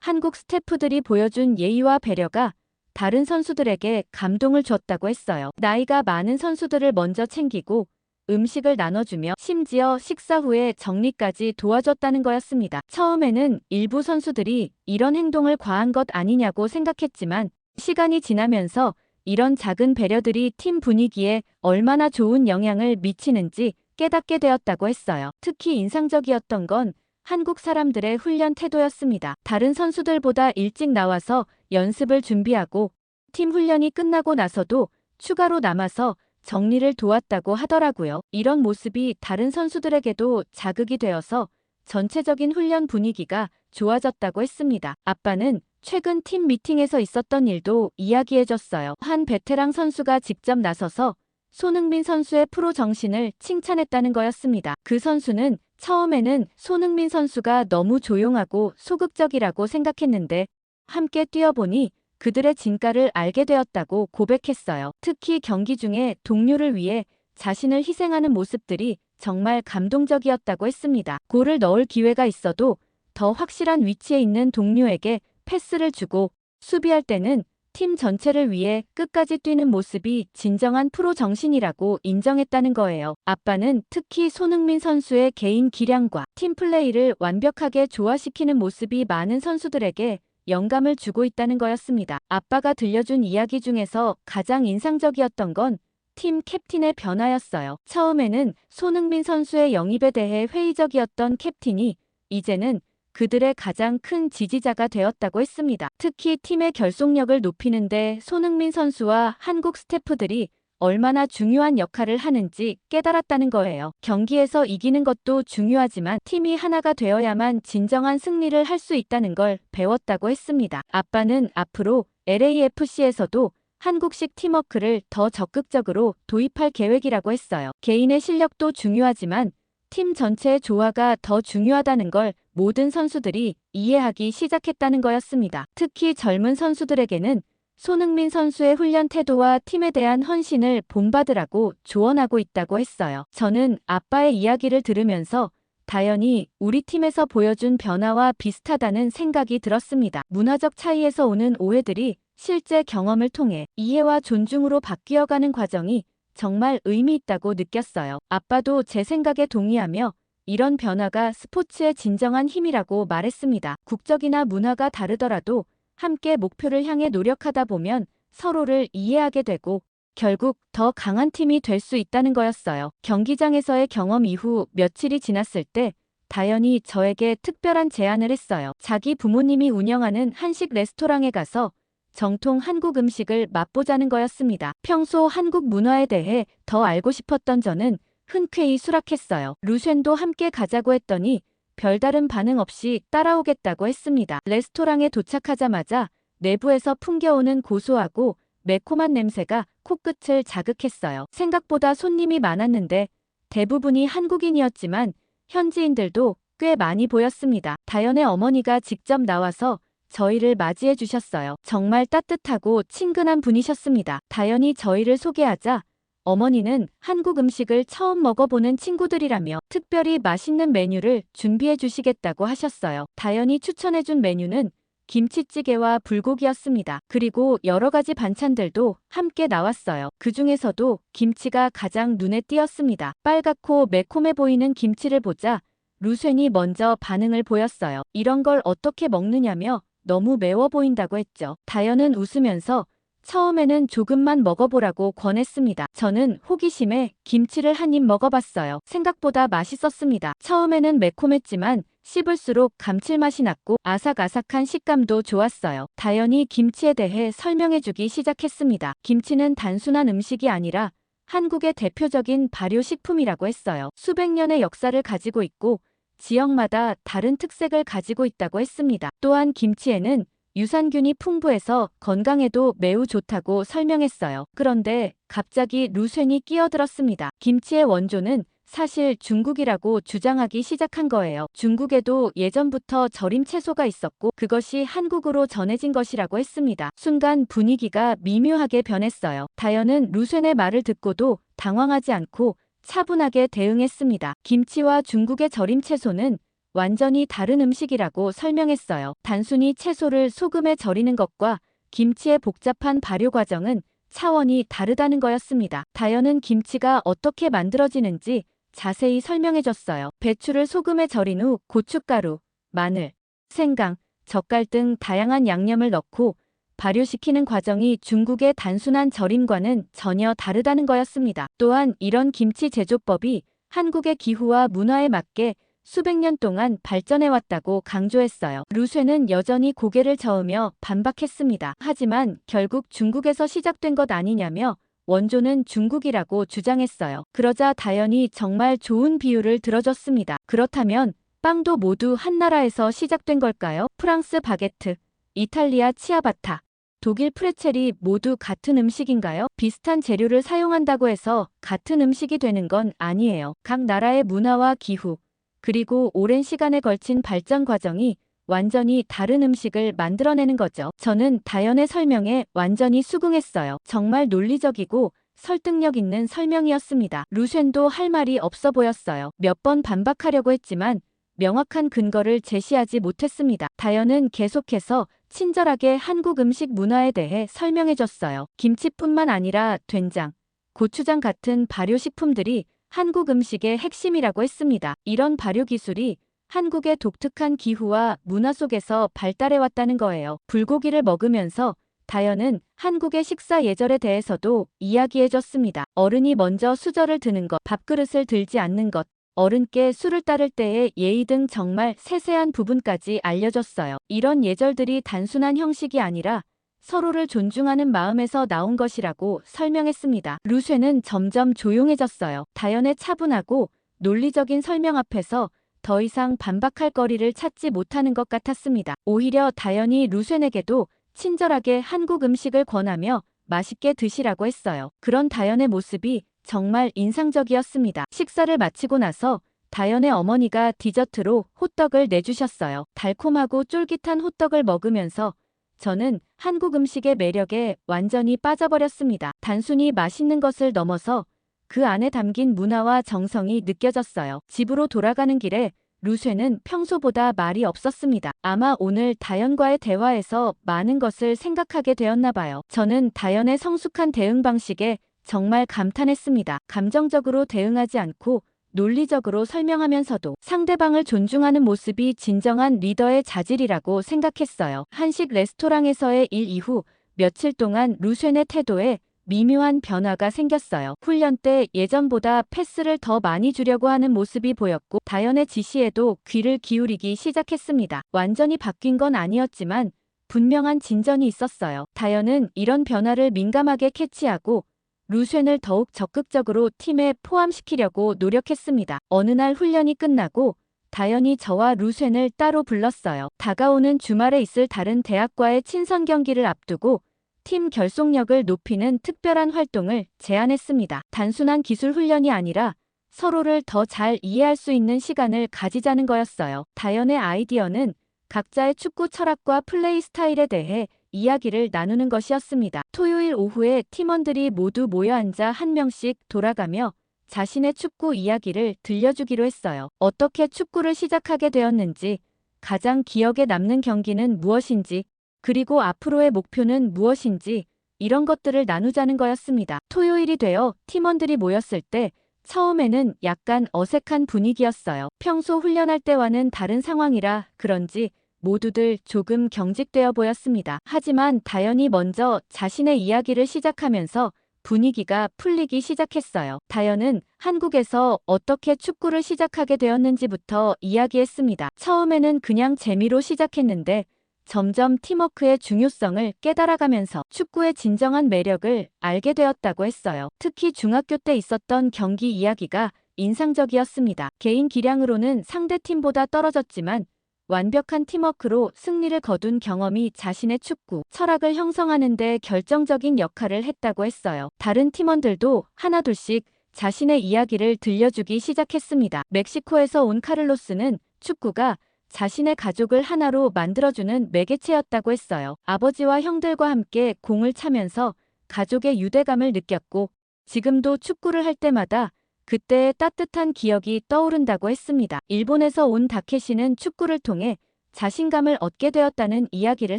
한국 스태프들이 보여준 예의와 배려가 다른 선수들에게 감동을 줬다고 했어요. 나이가 많은 선수들을 먼저 챙기고 음식을 나눠주며 심지어 식사 후에 정리까지 도와줬다는 거였습니다. 처음에는 일부 선수들이 이런 행동을 과한 것 아니냐고 생각했지만 시간이 지나면서 이런 작은 배려들이 팀 분위기에 얼마나 좋은 영향을 미치는지 깨닫게 되었다고 했어요. 특히 인상적이었던 건 한국 사람들의 훈련 태도였습니다. 다른 선수들보다 일찍 나와서 연습을 준비하고 팀 훈련이 끝나고 나서도 추가로 남아서 정리를 도왔다고 하더라고요. 이런 모습이 다른 선수들에게도 자극이 되어서 전체적인 훈련 분위기가 좋아졌다고 했습니다. 아빠는 최근 팀 미팅에서 있었던 일도 이야기해줬어요. 한 베테랑 선수가 직접 나서서 손흥민 선수의 프로 정신을 칭찬했다는 거였습니다. 그 선수는 처음에는 손흥민 선수가 너무 조용하고 소극적이라고 생각했는데 함께 뛰어보니 그들의 진가를 알게 되었다고 고백했어요. 특히 경기 중에 동료를 위해 자신을 희생하는 모습들이 정말 감동적이었다고 했습니다. 골을 넣을 기회가 있어도 더 확실한 위치에 있는 동료에게 패스를 주고 수비할 때는 팀 전체를 위해 끝까지 뛰는 모습이 진정한 프로 정신이라고 인정했다는 거예요. 아빠는 특히 손흥민 선수의 개인 기량과 팀 플레이를 완벽하게 조화시키는 모습이 많은 선수들에게 영감을 주고 있다는 거였습니다. 아빠가 들려준 이야기 중에서 가장 인상적이었던 건 팀 캡틴의 변화였어요. 처음에는 손흥민 선수의 영입에 대해 회의적이었던 캡틴이 이제는 그들의 가장 큰 지지자가 되었다고 했습니다. 특히 팀의 결속력을 높이는데 손흥민 선수와 한국 스태프들이 얼마나 중요한 역할을 하는지 깨달았다는 거예요. 경기에서 이기는 것도 중요하지만 팀이 하나가 되어야만 진정한 승리를 할 수 있다는 걸 배웠다고 했습니다. 아빠는 앞으로 LAFC에서도 한국식 팀워크를 더 적극적으로 도입할 계획이라고 했어요. 개인의 실력도 중요하지만 팀 전체의 조화가 더 중요하다는 걸 모든 선수들이 이해하기 시작했다는 거였습니다. 특히 젊은 선수들에게는 손흥민 선수의 훈련 태도와 팀에 대한 헌신을 본받으라고 조언하고 있다고 했어요. 저는 아빠의 이야기를 들으면서 다연히 우리 팀에서 보여준 변화와 비슷하다는 생각이 들었습니다. 문화적 차이에서 오는 오해들이 실제 경험을 통해 이해와 존중으로 바뀌어가는 과정이 정말 의미 있다고 느꼈어요. 아빠도 제 생각에 동의하며 이런 변화가 스포츠의 진정한 힘이라고 말했습니다. 국적이나 문화가 다르더라도 함께 목표를 향해 노력하다 보면 서로를 이해하게 되고 결국 더 강한 팀이 될 수 있다는 거였어요. 경기장에서의 경험 이후 며칠이 지났을 때 다연이 저에게 특별한 제안을 했어요. 자기 부모님이 운영하는 한식 레스토랑에 가서 정통 한국 음식을 맛보자는 거였습니다. 평소 한국 문화에 대해 더 알고 싶었던 저는 흔쾌히 수락했어요. 루쉔도 함께 가자고 했더니 별다른 반응 없이 따라오겠다고 했습니다. 레스토랑에 도착하자마자 내부에서 풍겨오는 고소하고 매콤한 냄새가 코끝을 자극했어요. 생각보다 손님이 많았는데 대부분이 한국인이었지만 현지인들도 꽤 많이 보였습니다. 다연의 어머니가 직접 나와서 저희를 맞이해 주셨어요. 정말 따뜻하고 친근한 분이셨습니다. 다연이 저희를 소개하자 어머니는 한국 음식을 처음 먹어보는 친구들이라며 특별히 맛있는 메뉴를 준비해 주시겠다고 하셨어요. 다연이 추천해준 메뉴는 김치찌개와 불고기였습니다. 그리고 여러 가지 반찬들도 함께 나왔어요. 그 중에서도 김치가 가장 눈에 띄었습니다. 빨갛고 매콤해 보이는 김치를 보자 루쉔이 먼저 반응을 보였어요. 이런 걸 어떻게 먹느냐며 너무 매워 보인다고 했죠. 다연은 웃으면서 처음에는 조금만 먹어보라고 권했습니다. 저는 호기심에 김치를 한 입 먹어봤어요. 생각보다 맛있었습니다. 처음에는 매콤했지만 씹을수록 감칠맛이 났고 아삭아삭한 식감도 좋았어요. 다연이 김치에 대해 설명해주기 시작했습니다. 김치는 단순한 음식이 아니라 한국의 대표적인 발효식품이라고 했어요. 수백 년의 역사를 가지고 있고 지역마다 다른 특색을 가지고 있다고 했습니다. 또한 김치에는 유산균이 풍부해서 건강에도 매우 좋다고 설명했어요. 그런데 갑자기 루쉔이 끼어들었습니다. 김치의 원조는 사실 중국이라고 주장하기 시작한 거예요. 중국에도 예전부터 절임 채소가 있었고 그것이 한국으로 전해진 것이라고 했습니다. 순간 분위기가 미묘하게 변했어요. 다연은 루쉔의 말을 듣고도 당황하지 않고 차분하게 대응했습니다. 김치와 중국의 절임 채소는 완전히 다른 음식이라고 설명했어요. 단순히 채소를 소금에 절이는 것과 김치의 복잡한 발효 과정은 차원이 다르다는 거였습니다. 다연은 김치가 어떻게 만들어지는지 자세히 설명해줬어요. 배추를 소금에 절인 후 고춧가루, 마늘, 생강, 젓갈 등 다양한 양념을 넣고 발효시키는 과정이 중국의 단순한 절임과는 전혀 다르다는 거였습니다. 또한 이런 김치 제조법이 한국의 기후와 문화에 맞게 수백 년 동안 발전해왔다고 강조했어요. 루쉔은 여전히 고개를 저으며 반박했습니다. 하지만 결국 중국에서 시작된 것 아니냐며 원조는 중국이라고 주장했어요. 그러자 다연이 정말 좋은 비유를 들어줬습니다. 그렇다면 빵도 모두 한 나라에서 시작된 걸까요? 프랑스 바게트, 이탈리아 치아바타, 독일 프레첼이 모두 같은 음식인가요? 비슷한 재료를 사용한다고 해서 같은 음식이 되는 건 아니에요. 각 나라의 문화와 기후, 그리고 오랜 시간에 걸친 발전 과정이 완전히 다른 음식을 만들어내는 거죠. 저는 다연의 설명에 완전히 수긍했어요. 정말 논리적이고 설득력 있는 설명이었습니다. 루쉔도 할 말이 없어 보였어요. 몇 번 반박하려고 했지만 명확한 근거를 제시하지 못했습니다. 다현은 계속해서 친절하게 한국 음식 문화에 대해 설명해줬어요. 김치뿐만 아니라 된장, 고추장 같은 발효식품들이 한국 음식의 핵심이라고 했습니다. 이런 발효 기술이 한국의 독특한 기후와 문화 속에서 발달해왔다는 거예요. 불고기를 먹으면서 다현은 한국의 식사 예절에 대해서도 이야기해줬습니다. 어른이 먼저 수저를 드는 것, 밥그릇을 들지 않는 것, 어른께 술을 따를 때의 예의 등 정말 세세한 부분까지 알려줬어요. 이런 예절들이 단순한 형식이 아니라 서로를 존중하는 마음에서 나온 것이라고 설명했습니다. 루쉐는 점점 조용해졌어요. 다현의 차분하고 논리적인 설명 앞에서 더 이상 반박할 거리를 찾지 못하는 것 같았습니다. 오히려 다현이 루쉐에게도 친절하게 한국 음식을 권하며 맛있게 드시라고 했어요. 그런 다현의 모습이 정말 인상적이었습니다. 식사를 마치고 나서 다현의 어머니가 디저트로 호떡을 내주셨어요. 달콤하고 쫄깃한 호떡을 먹으면서 저는 한국 음식의 매력에 완전히 빠져버렸습니다. 단순히 맛있는 것을 넘어서 그 안에 담긴 문화와 정성이 느껴졌어요. 집으로 돌아가는 길에 루쉐는 평소보다 말이 없었습니다. 아마 오늘 다현과의 대화에서 많은 것을 생각하게 되었나 봐요. 저는 다현의 성숙한 대응 방식에 정말 감탄했습니다. 감정적으로 대응하지 않고 논리적으로 설명하면서도 상대방을 존중하는 모습이 진정한 리더의 자질이라고 생각했어요. 한식 레스토랑에서의 일 이후 며칠 동안 루쉐의 태도에 미묘한 변화가 생겼어요. 훈련 때 예전보다 패스를 더 많이 주려고 하는 모습이 보였고 다현의 지시에도 귀를 기울이기 시작했습니다. 완전히 바뀐 건 아니었지만 분명한 진전이 있었어요. 다현은 이런 변화를 민감하게 캐치하고 루쉐를 더욱 적극적으로 팀에 포함시키려고 노력했습니다. 어느 날 훈련이 끝나고 다현이 저와 루쉐를 따로 불렀어요. 다가오는 주말에 있을 다른 대학과의 친선 경기를 앞두고 팀 결속력을 높이는 특별한 활동을 제안했습니다. 단순한 기술 훈련이 아니라 서로를 더 잘 이해할 수 있는 시간을 가지자는 거였어요. 다현의 아이디어는 각자의 축구 철학과 플레이 스타일에 대해 이야기를 나누는 것이었습니다. 토요일 오후에 팀원들이 모두 모여 앉아 한 명씩 돌아가며 자신의 축구 이야기를 들려주기로 했어요. 어떻게 축구를 시작하게 되었는지, 가장 기억에 남는 경기는 무엇인지, 그리고 앞으로의 목표는 무엇인지 이런 것들을 나누자는 거였습니다. 토요일이 되어 팀원들이 모였을 때 처음에는 약간 어색한 분위기였어요. 평소 훈련할 때와는 다른 상황이라 그런지 모두들 조금 경직되어 보였습니다. 하지만 다현이 먼저 자신의 이야기를 시작하면서 분위기가 풀리기 시작했어요. 다현은 한국에서 어떻게 축구를 시작하게 되었는지부터 이야기했습니다. 처음에는 그냥 재미로 시작했는데 점점 팀워크의 중요성을 깨달아가면서 축구의 진정한 매력을 알게 되었다고 했어요. 특히 중학교 때 있었던 경기 이야기가 인상적이었습니다. 개인 기량으로는 상대팀보다 떨어졌지만 완벽한 팀워크로 승리를 거둔 경험이 자신의 축구 철학을 형성하는 데 결정적인 역할을 했다고 했어요. 다른 팀원들도 하나둘씩 자신의 이야기를 들려주기 시작했습니다. 멕시코에서 온 카를로스는 축구가 자신의 가족을 하나로 만들어주는 매개체였다고 했어요. 아버지와 형들과 함께 공을 차면서 가족의 유대감을 느꼈고 지금도 축구를 할 때마다 그때의 따뜻한 기억이 떠오른다고 했습니다. 일본에서 온 다케시는 축구를 통해 자신감을 얻게 되었다는 이야기를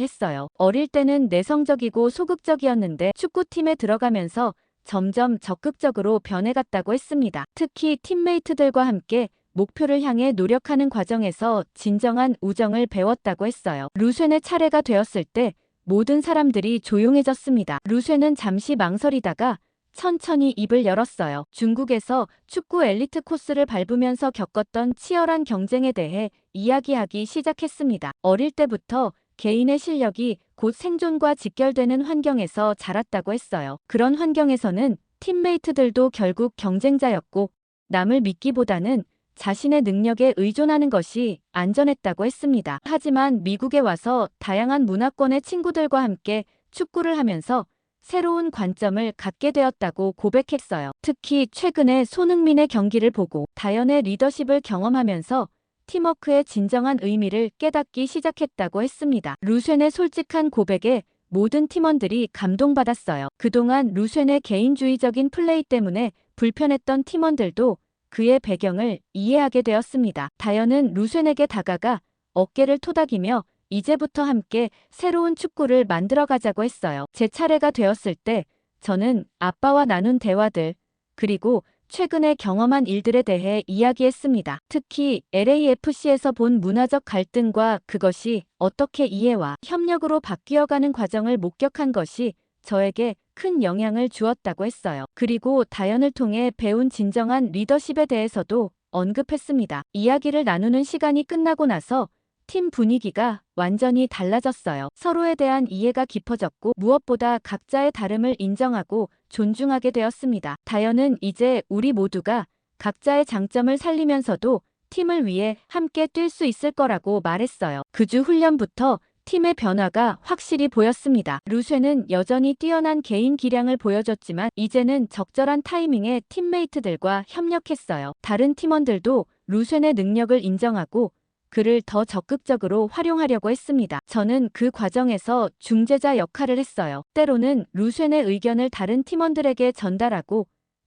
했어요. 어릴 때는 내성적이고 소극적이었는데 축구팀에 들어가면서 점점 적극적으로 변해갔다고 했습니다. 특히 팀메이트들과 함께 목표를 향해 노력하는 과정에서 진정한 우정을 배웠다고 했어요. 루쉐의 차례가 되었을 때 모든 사람들이 조용해졌습니다. 루쉐는 잠시 망설이다가 천천히 입을 열었어요. 중국에서 축구 엘리트 코스를 밟으면서 겪었던 치열한 경쟁에 대해 이야기하기 시작했습니다. 어릴 때부터 개인의 실력이 곧 생존과 직결되는 환경에서 자랐다고 했어요. 그런 환경에서는 팀메이트들도 결국 경쟁자였고 남을 믿기보다는 자신의 능력에 의존하는 것이 안전했다고 했습니다. 하지만 미국에 와서 다양한 문화권의 친구들과 함께 축구를 하면서 새로운 관점을 갖게 되었다고 고백했어요. 특히 최근에 손흥민의 경기를 보고 다현의 리더십을 경험하면서 팀워크의 진정한 의미를 깨닫기 시작했다고 했습니다. 루쉐의 솔직한 고백에 모든 팀원들이 감동받았어요. 그동안 루쉐의 개인주의적인 플레이 때문에 불편했던 팀원들도 그의 배경을 이해하게 되었습니다. 다현은 루쉔에게 다가가 어깨를 토닥이며 이제부터 함께 새로운 축구를 만들어가자고 했어요. 제 차례가 되었을 때 저는 아빠와 나눈 대화들, 그리고 최근에 경험한 일들에 대해 이야기했습니다. 특히 LAFC에서 본 문화적 갈등과 그것이 어떻게 이해와 협력으로 바뀌어가는 과정을 목격한 것이 저에게 큰 영향을 주었다고 했어요. 그리고 다연을 통해 배운 진정한 리더십에 대해서도 언급했습니다. 이야기를 나누는 시간이 끝나고 나서 팀 분위기가 완전히 달라졌어요. 서로에 대한 이해가 깊어졌고 무엇보다 각자의 다름을 인정하고 존중하게 되었습니다. 다연은 이제 우리 모두가 각자의 장점을 살리면서도 팀을 위해 함께 뛸 수 있을 거라고 말했어요. 그 주 훈련부터 팀의 변화가 확실히 보였습니다. 루쉔은 여전히 뛰어난 개인 기량을 보여줬지만 이제는 적절한 타이밍에 팀메이트들과 협력했어요. 다른 팀원들도 루쉔의 능력을 인정하고 그를 더 적극적으로 활용하려고 했습니다. 저는 그 과정에서 중재자 역할을 했어요. 때로는 루쉔의 의견을 다른 팀원들에게 전달하고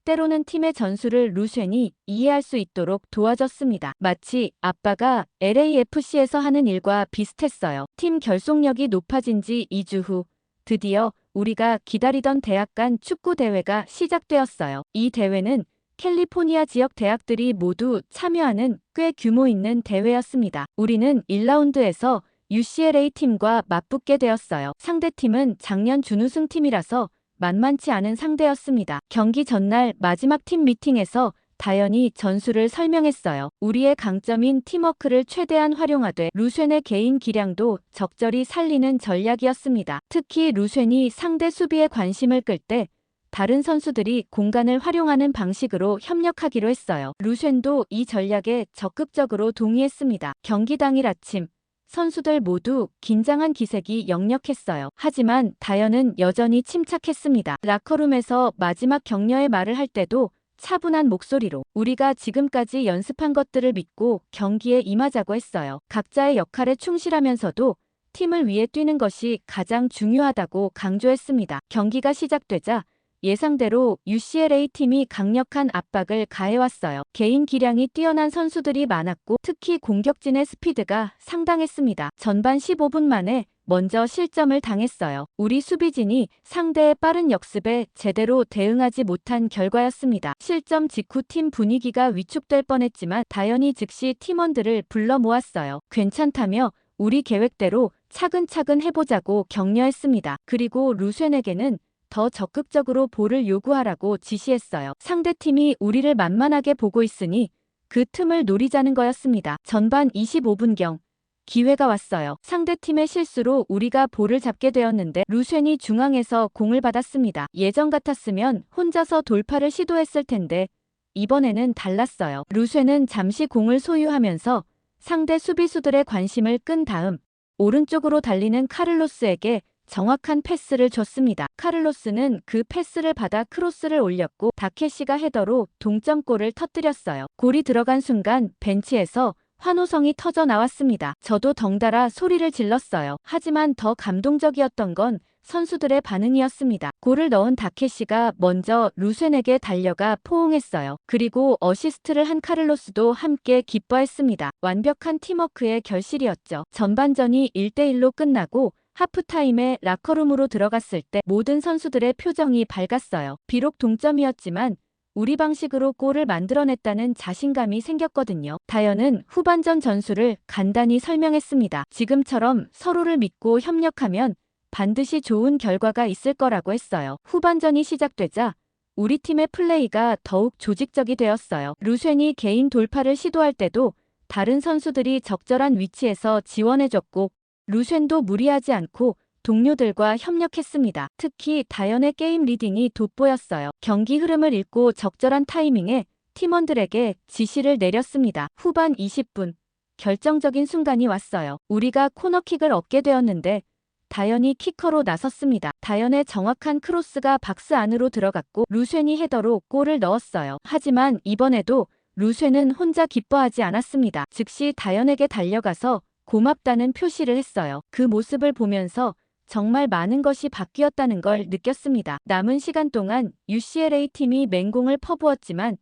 때로는 팀의 전술을 루쉔이 이해할 수 있도록 도와줬습니다. 마치 아빠가 LAFC에서 하는 일과 비슷했어요. 팀 결속력이 높아진 지 2주 후 드디어 우리가 기다리던 대학 간 축구 대회가 시작되었어요. 이 대회는 캘리포니아 지역 대학들이 모두 참여하는 꽤 규모 있는 대회였습니다. 우리는 1라운드에서 UCLA 팀과 맞붙게 되었어요. 상대팀은 작년 준우승 팀이라서 만만치 않은 상대였습니다. 경기 전날 마지막 팀 미팅에서 다연이 전술을 설명했어요. 우리의 강점인 팀워크를 최대한 활용하되 루쉔의 개인 기량도 적절히 살리는 전략이었습니다. 특히 루쉔이 상대 수비에 관심을 끌 때 다른 선수들이 공간을 활용하는 방식으로 협력하기로 했어요. 루쉔도 이 전략에 적극적으로 동의했습니다. 경기 당일 아침, 선수들 모두 긴장한 기색이 역력했어요. 하지만 다연은 여전히 침착했습니다. 라커룸에서 마지막 격려의 말을 할 때도 차분한 목소리로 우리가 지금까지 연습한 것들을 믿고 경기에 임하자고 했어요. 각자의 역할에 충실하면서도 팀을 위해 뛰는 것이 가장 중요하다고 강조했습니다. 경기가 시작되자 예상대로 UCLA 팀이 강력한 압박을 가해왔어요. 개인 기량이 뛰어난 선수들이 많았고 특히 공격진의 스피드가 상당했습니다. 전반 15분 만에 먼저 실점을 당했어요. 우리 수비진이 상대의 빠른 역습에 제대로 대응하지 못한 결과였습니다. 실점 직후 팀 분위기가 위축될 뻔했지만 다연이 즉시 팀원들을 불러 모았어요. 괜찮다며 우리 계획대로 차근차근 해보자고 격려했습니다. 그리고 루쉔에게는 더 적극적으로 볼을 요구하라고 지시했어요. 상대팀이 우리를 만만하게 보고 있으니 그 틈을 노리자는 거였습니다. 전반 25분경 기회가 왔어요. 상대팀의 실수로 우리가 볼을 잡게 되었는데 루쉔이 중앙에서 공을 받았습니다. 예전 같았으면 혼자서 돌파를 시도했을 텐데 이번에는 달랐어요. 루쉔은 잠시 공을 소유하면서 상대 수비수들의 관심을 끈 다음 오른쪽으로 달리는 카를로스에게 정확한 패스를 줬습니다. 카를로스는 그 패스를 받아 크로스를 올렸고 다케시가 헤더로 동점골을 터뜨렸어요. 골이 들어간 순간 벤치에서 환호성이 터져 나왔습니다. 저도 덩달아 소리를 질렀어요. 하지만 더 감동적이었던 건 선수들의 반응이었습니다. 골을 넣은 다케시가 먼저 루쉔에게 달려가 포옹했어요. 그리고 어시스트를 한 카를로스도 함께 기뻐했습니다. 완벽한 팀워크의 결실이었죠. 전반전이 1대1로 끝나고 하프타임에 라커룸으로 들어갔을 때 모든 선수들의 표정이 밝았어요. 비록 동점이었지만 우리 방식으로 골을 만들어냈다는 자신감이 생겼거든요. 다연은 후반전 전술을 간단히 설명했습니다. 지금처럼 서로를 믿고 협력하면 반드시 좋은 결과가 있을 거라고 했어요. 후반전이 시작되자 우리 팀의 플레이가 더욱 조직적이 되었어요. 루쉔이 개인 돌파를 시도할 때도 다른 선수들이 적절한 위치에서 지원해줬고 루쉔도 무리하지 않고 동료들과 협력했습니다. 특히 다연의 게임 리딩이 돋보였어요. 경기 흐름을 읽고 적절한 타이밍에 팀원들에게 지시를 내렸습니다. 후반 20분, 결정적인 순간이 왔어요. 우리가 코너킥을 얻게 되었는데 다연이 키커로 나섰습니다. 다연의 정확한 크로스가 박스 안으로 들어갔고 루쉔이 헤더로 골을 넣었어요. 하지만 이번에도 루쉔은 혼자 기뻐하지 않았습니다. 즉시 다연에게 달려가서 고맙다는 표시를 했어요. 그 모습을 보면서 정말 많은 것이 바뀌었다는 걸 느꼈습니다. 남은 시간 동안 UCLA 팀이 맹공을 퍼부었지만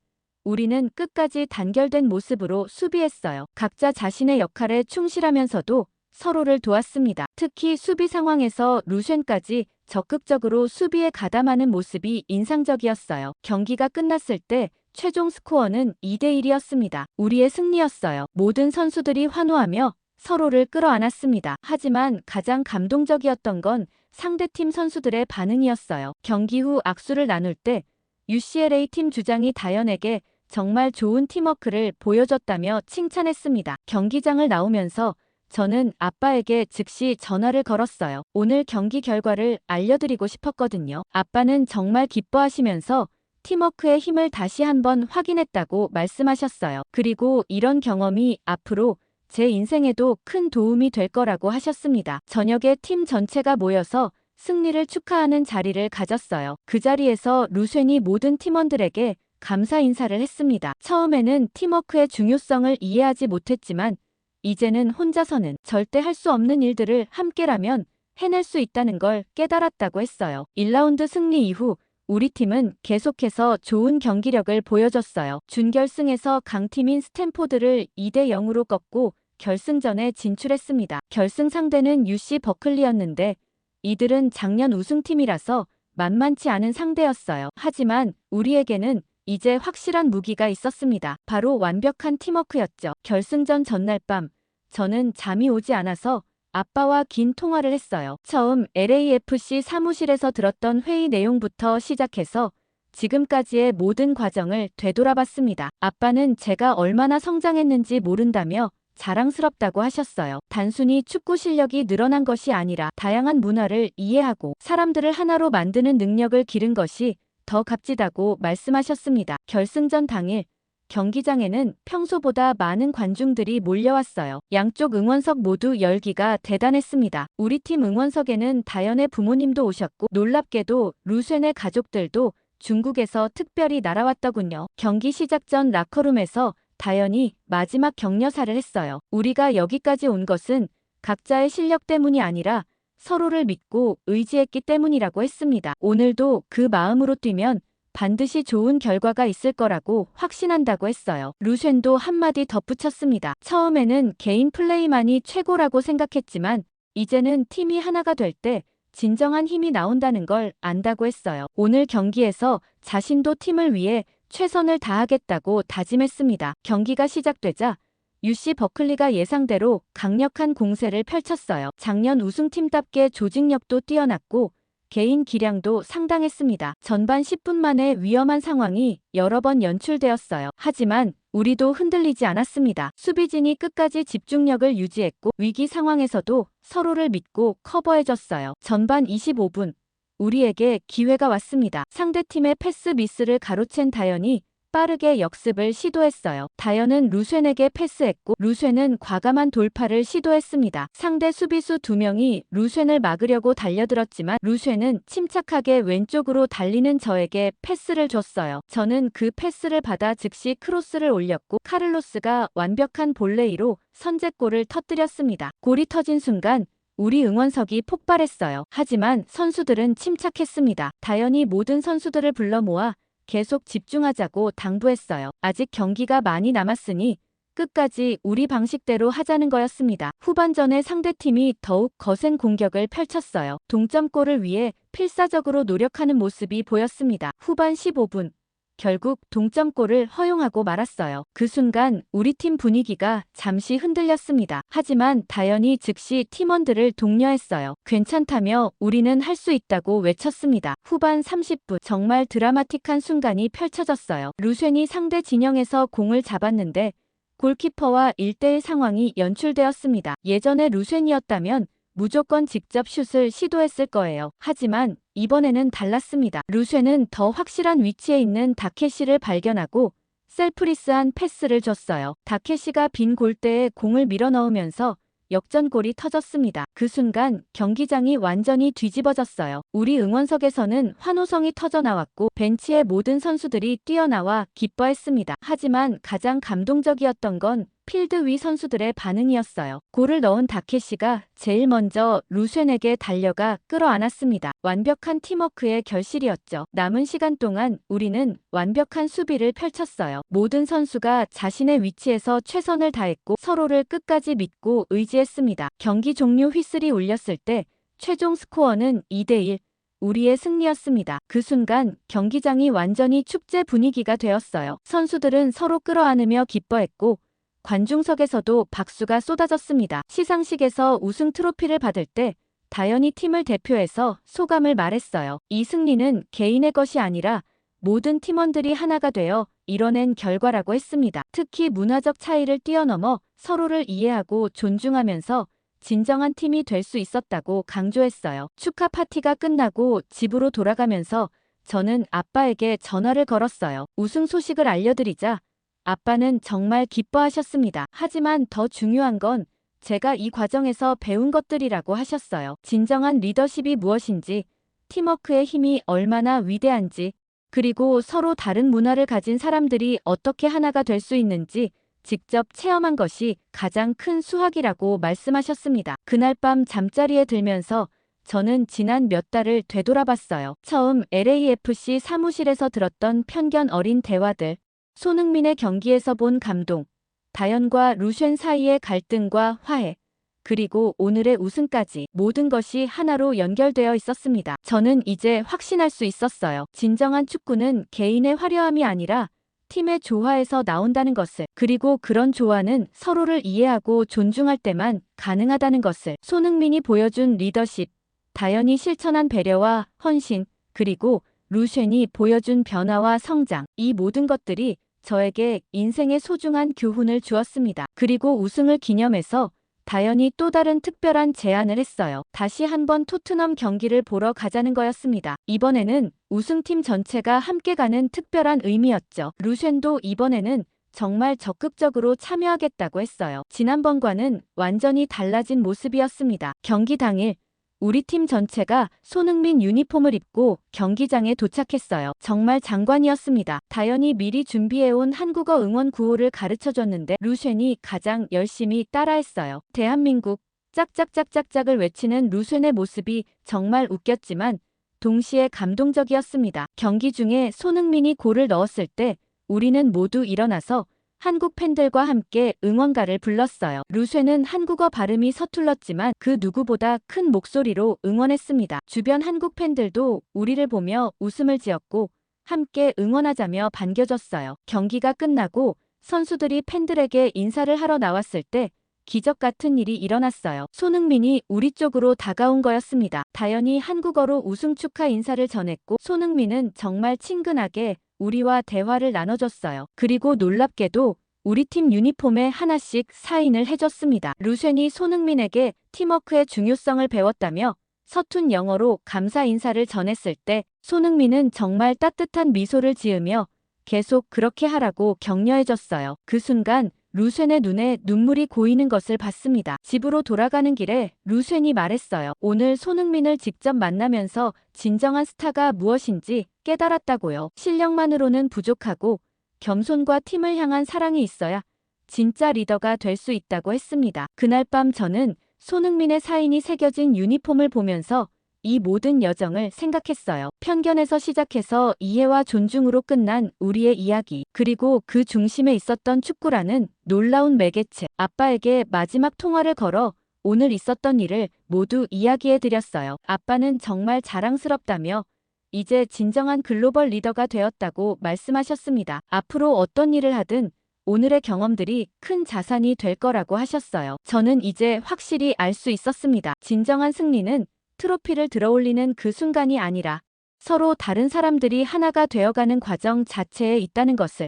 우리는 끝까지 단결된 모습으로 수비했어요. 각자 자신의 역할에 충실하면서도 서로를 도왔습니다. 특히 수비 상황에서 루쉔까지 적극적으로 수비에 가담하는 모습이 인상적이었어요. 경기가 끝났을 때 최종 스코어는 2대1이었습니다. 우리의 승리였어요. 모든 선수들이 환호하며 서로를 끌어안았습니다. 하지만 가장 감동적이었던 건 상대팀 선수들의 반응이었어요. 경기 후 악수를 나눌 때 UCLA 팀 주장이 다현에게 정말 좋은 팀워크를 보여줬다며 칭찬했습니다. 경기장을 나오면서 저는 아빠에게 즉시 전화를 걸었어요. 오늘 경기 결과를 알려드리고 싶었거든요. 아빠는 정말 기뻐하시면서 팀워크의 힘을 다시 한번 확인했다고 말씀하셨어요. 그리고 이런 경험이 앞으로 제 인생에도 큰 도움이 될 거라고 하셨습니다. 저녁에 팀 전체가 모여서 승리를 축하하는 자리를 가졌어요. 그 자리에서 루쉔이 모든 팀원들에게 감사 인사를 했습니다. 처음에는 팀워크의 중요성을 이해하지 못했지만 이제는 혼자서는 절대 할 수 없는 일들을 함께라면 해낼 수 있다는 걸 깨달았다고 했어요. 1라운드 승리 이후 우리 팀은 계속해서 좋은 경기력을 보여줬어요. 준결승에서 강팀인 스탠포드를 2대0으로 꺾고 결승전에 진출했습니다. 결승 상대는 UC 버클리였는데 이들은 작년 우승팀이라서 만만치 않은 상대였어요. 하지만 우리에게는 이제 확실한 무기가 있었습니다. 바로 완벽한 팀워크였죠. 결승전 전날 밤 저는 잠이 오지 않아서 아빠와 긴 통화를 했어요. 처음 LAFC 사무실에서 들었던 회의 내용부터 시작해서 지금까지의 모든 과정을 되돌아봤습니다. 아빠는 제가 얼마나 성장했는지 모른다며 자랑스럽다고 하셨어요. 단순히 축구 실력이 늘어난 것이 아니라 다양한 문화를 이해하고 사람들을 하나로 만드는 능력을 기른 것이 더 값지다고 말씀하셨습니다. 결승전 당일 경기장에는 평소보다 많은 관중들이 몰려왔어요. 양쪽 응원석 모두 열기가 대단했습니다. 우리 팀 응원석에는 다현의 부모님도 오셨고 놀랍게도 루쉔의 가족들도 중국에서 특별히 날아왔더군요. 경기 시작 전 라커룸에서 다현이 마지막 격려사를 했어요. 우리가 여기까지 온 것은 각자의 실력 때문이 아니라 서로를 믿고 의지했기 때문이라고 했습니다. 오늘도 그 마음으로 뛰면 반드시 좋은 결과가 있을 거라고 확신한다고 했어요. 루쉔도 한마디 덧붙였습니다. 처음에는 개인 플레이만이 최고라고 생각했지만 이제는 팀이 하나가 될 때 진정한 힘이 나온다는 걸 안다고 했어요. 오늘 경기에서 자신도 팀을 위해 최선을 다하겠다고 다짐했습니다. 경기가 시작되자 UC 버클리가 예상대로 강력한 공세를 펼쳤어요. 작년 우승팀답게 조직력도 뛰어났고 개인 기량도 상당했습니다. 전반 10분 만에 위험한 상황이 여러 번 연출되었어요. 하지만 우리도 흔들리지 않았습니다. 수비진이 끝까지 집중력을 유지했고 위기 상황에서도 서로를 믿고 커버해줬어요. 전반 25분 우리에게 기회가 왔습니다. 상대팀의 패스 미스를 가로챈 다현이 빠르게 역습을 시도했어요. 다현은 루쉔에게 패스했고 루쉔은 과감한 돌파를 시도했습니다. 상대 수비수 2명이 루쉔을 막으려고 달려들었지만 루쉔은 침착하게 왼쪽으로 달리는 저에게 패스를 줬어요. 저는 그 패스를 받아 즉시 크로스를 올렸고 카를로스가 완벽한 볼레이로 선제골을 터뜨렸습니다. 골이 터진 순간 우리 응원석이 폭발했어요. 하지만 선수들은 침착했습니다. 다현이 모든 선수들을 불러 모아 계속 집중하자고 당부했어요. 아직 경기가 많이 남았으니 끝까지 우리 방식대로 하자는 거였습니다. 후반전에 상대팀이 더욱 거센 공격을 펼쳤어요. 동점골을 위해 필사적으로 노력하는 모습이 보였습니다. 후반 15분 결국 동점골을 허용하고 말았어요. 그 순간 우리 팀 분위기가 잠시 흔들렸습니다. 하지만 다현이 즉시 팀원들을 독려했어요. 괜찮다며 우리는 할 수 있다고 외쳤습니다. 후반 30분 정말 드라마틱한 순간이 펼쳐졌어요. 루쉔이 상대 진영에서 공을 잡았는데 골키퍼와 1대1 상황이 연출되었습니다. 예전에 루쉔이었다면 무조건 직접 슛을 시도했을 거예요. 하지만 이번에는 달랐습니다. 루쉔은 더 확실한 위치에 있는 다케시를 발견하고 셀프리스한 패스를 줬어요. 다케시가 빈 골대에 공을 밀어넣으면서 역전골이 터졌습니다. 그 순간 경기장이 완전히 뒤집어졌어요. 우리 응원석에서는 환호성이 터져나왔고 벤치의 모든 선수들이 뛰어나와 기뻐했습니다. 하지만 가장 감동적이었던 건 필드 위 선수들의 반응이었어요. 골을 넣은 다케시가 제일 먼저 루쉔에게 달려가 끌어안았습니다. 완벽한 팀워크의 결실이었죠. 남은 시간 동안 우리는 완벽한 수비를 펼쳤어요. 모든 선수가 자신의 위치에서 최선을 다했고 서로를 끝까지 믿고 의지했습니다. 경기 종료 휘슬이 울렸을 때 최종 스코어는 2대1. 우리의 승리였습니다. 그 순간 경기장이 완전히 축제 분위기가 되었어요. 선수들은 서로 끌어안으며 기뻐했고 관중석에서도 박수가 쏟아졌습니다. 시상식에서 우승 트로피를 받을 때 다현이 팀을 대표해서 소감을 말했어요. 이 승리는 개인의 것이 아니라 모든 팀원들이 하나가 되어 이뤄낸 결과라고 했습니다. 특히 문화적 차이를 뛰어넘어 서로를 이해하고 존중하면서 진정한 팀이 될 수 있었다고 강조했어요. 축하 파티가 끝나고 집으로 돌아가면서 저는 아빠에게 전화를 걸었어요. 우승 소식을 알려드리자 아빠는 정말 기뻐하셨습니다. 하지만 더 중요한 건 제가 이 과정에서 배운 것들이라고 하셨어요. 진정한 리더십이 무엇인지, 팀워크의 힘이 얼마나 위대한지, 그리고 서로 다른 문화를 가진 사람들이 어떻게 하나가 될 수 있는지 직접 체험한 것이 가장 큰 수학이라고 말씀하셨습니다. 그날 밤 잠자리에 들면서 저는 지난 몇 달을 되돌아봤어요. 처음 LAFC 사무실에서 들었던 편견 어린 대화들, 손흥민의 경기에서 본 감동, 다현과 루쉔 사이의 갈등과 화해, 그리고 오늘의 우승까지 모든 것이 하나로 연결되어 있었습니다. 저는 이제 확신할 수 있었어요. 진정한 축구는 개인의 화려함이 아니라 팀의 조화에서 나온다는 것을, 그리고 그런 조화는 서로를 이해하고 존중할 때만 가능하다는 것을. 손흥민이 보여준 리더십, 다현이 실천한 배려와 헌신, 그리고 루쉔이 보여준 변화와 성장, 이 모든 것들이 저에게 인생의 소중한 교훈을 주었습니다. 그리고 우승을 기념해서 다현이 또 다른 특별한 제안을 했어요. 다시 한번 토트넘 경기를 보러 가자는 거였습니다. 이번에는 우승팀 전체가 함께 가는 특별한 의미였죠. 루쉔도 이번에는 정말 적극적으로 참여하겠다고 했어요. 지난번과는 완전히 달라진 모습이었습니다. 경기 당일 우리 팀 전체가 손흥민 유니폼을 입고 경기장에 도착했어요. 정말 장관이었습니다. 다현이 미리 준비해온 한국어 응원 구호를 가르쳐줬는데 루쉔이 가장 열심히 따라했어요. 대한민국 짝짝짝짝짝을 외치는 루쉔의 모습이 정말 웃겼지만 동시에 감동적이었습니다. 경기 중에 손흥민이 골을 넣었을 때 우리는 모두 일어나서 한국 팬들과 함께 응원가를 불렀어요. 루쉔은 한국어 발음이 서툴렀지만 그 누구보다 큰 목소리로 응원했습니다. 주변 한국 팬들도 우리를 보며 웃음을 지었고 함께 응원하자며 반겨줬어요. 경기가 끝나고 선수들이 팬들에게 인사를 하러 나왔을 때 기적 같은 일이 일어났어요. 손흥민이 우리 쪽으로 다가온 거였습니다. 다현이 한국어로 우승 축하 인사를 전했고 손흥민은 정말 친근하게 우리와 대화를 나눠줬어요. 그리고 놀랍게도 우리 팀 유니폼에 하나씩 사인을 해줬습니다. 루쉔이 손흥민에게 팀워크의 중요성을 배웠다며 서툰 영어로 감사 인사를 전했을 때 손흥민은 정말 따뜻한 미소를 지으며 계속 그렇게 하라고 격려해줬어요. 그 순간 루쉔의 눈에 눈물이 고이는 것을 봤습니다. 집으로 돌아가는 길에 루쉔이 말했어요. 오늘 손흥민을 직접 만나면서 진정한 스타가 무엇인지 깨달았다고요. 실력만으로는 부족하고 겸손과 팀을 향한 사랑이 있어야 진짜 리더가 될 수 있다고 했습니다. 그날 밤 저는 손흥민의 사인이 새겨진 유니폼을 보면서 이 모든 여정을 생각했어요. 편견에서 시작해서 이해와 존중으로 끝난 우리의 이야기. 그리고 그 중심에 있었던 축구라는 놀라운 매개체. 아빠에게 마지막 통화를 걸어 오늘 있었던 일을 모두 이야기해드렸어요. 아빠는 정말 자랑스럽다며 이제 진정한 글로벌 리더가 되었다고 말씀하셨습니다. 앞으로 어떤 일을 하든 오늘의 경험들이 큰 자산이 될 거라고 하셨어요. 저는 이제 확실히 알 수 있었습니다. 진정한 승리는 트로피를 들어올리는 그 순간이 아니라 서로 다른 사람들이 하나가 되어가는 과정 자체에 있다는 것을.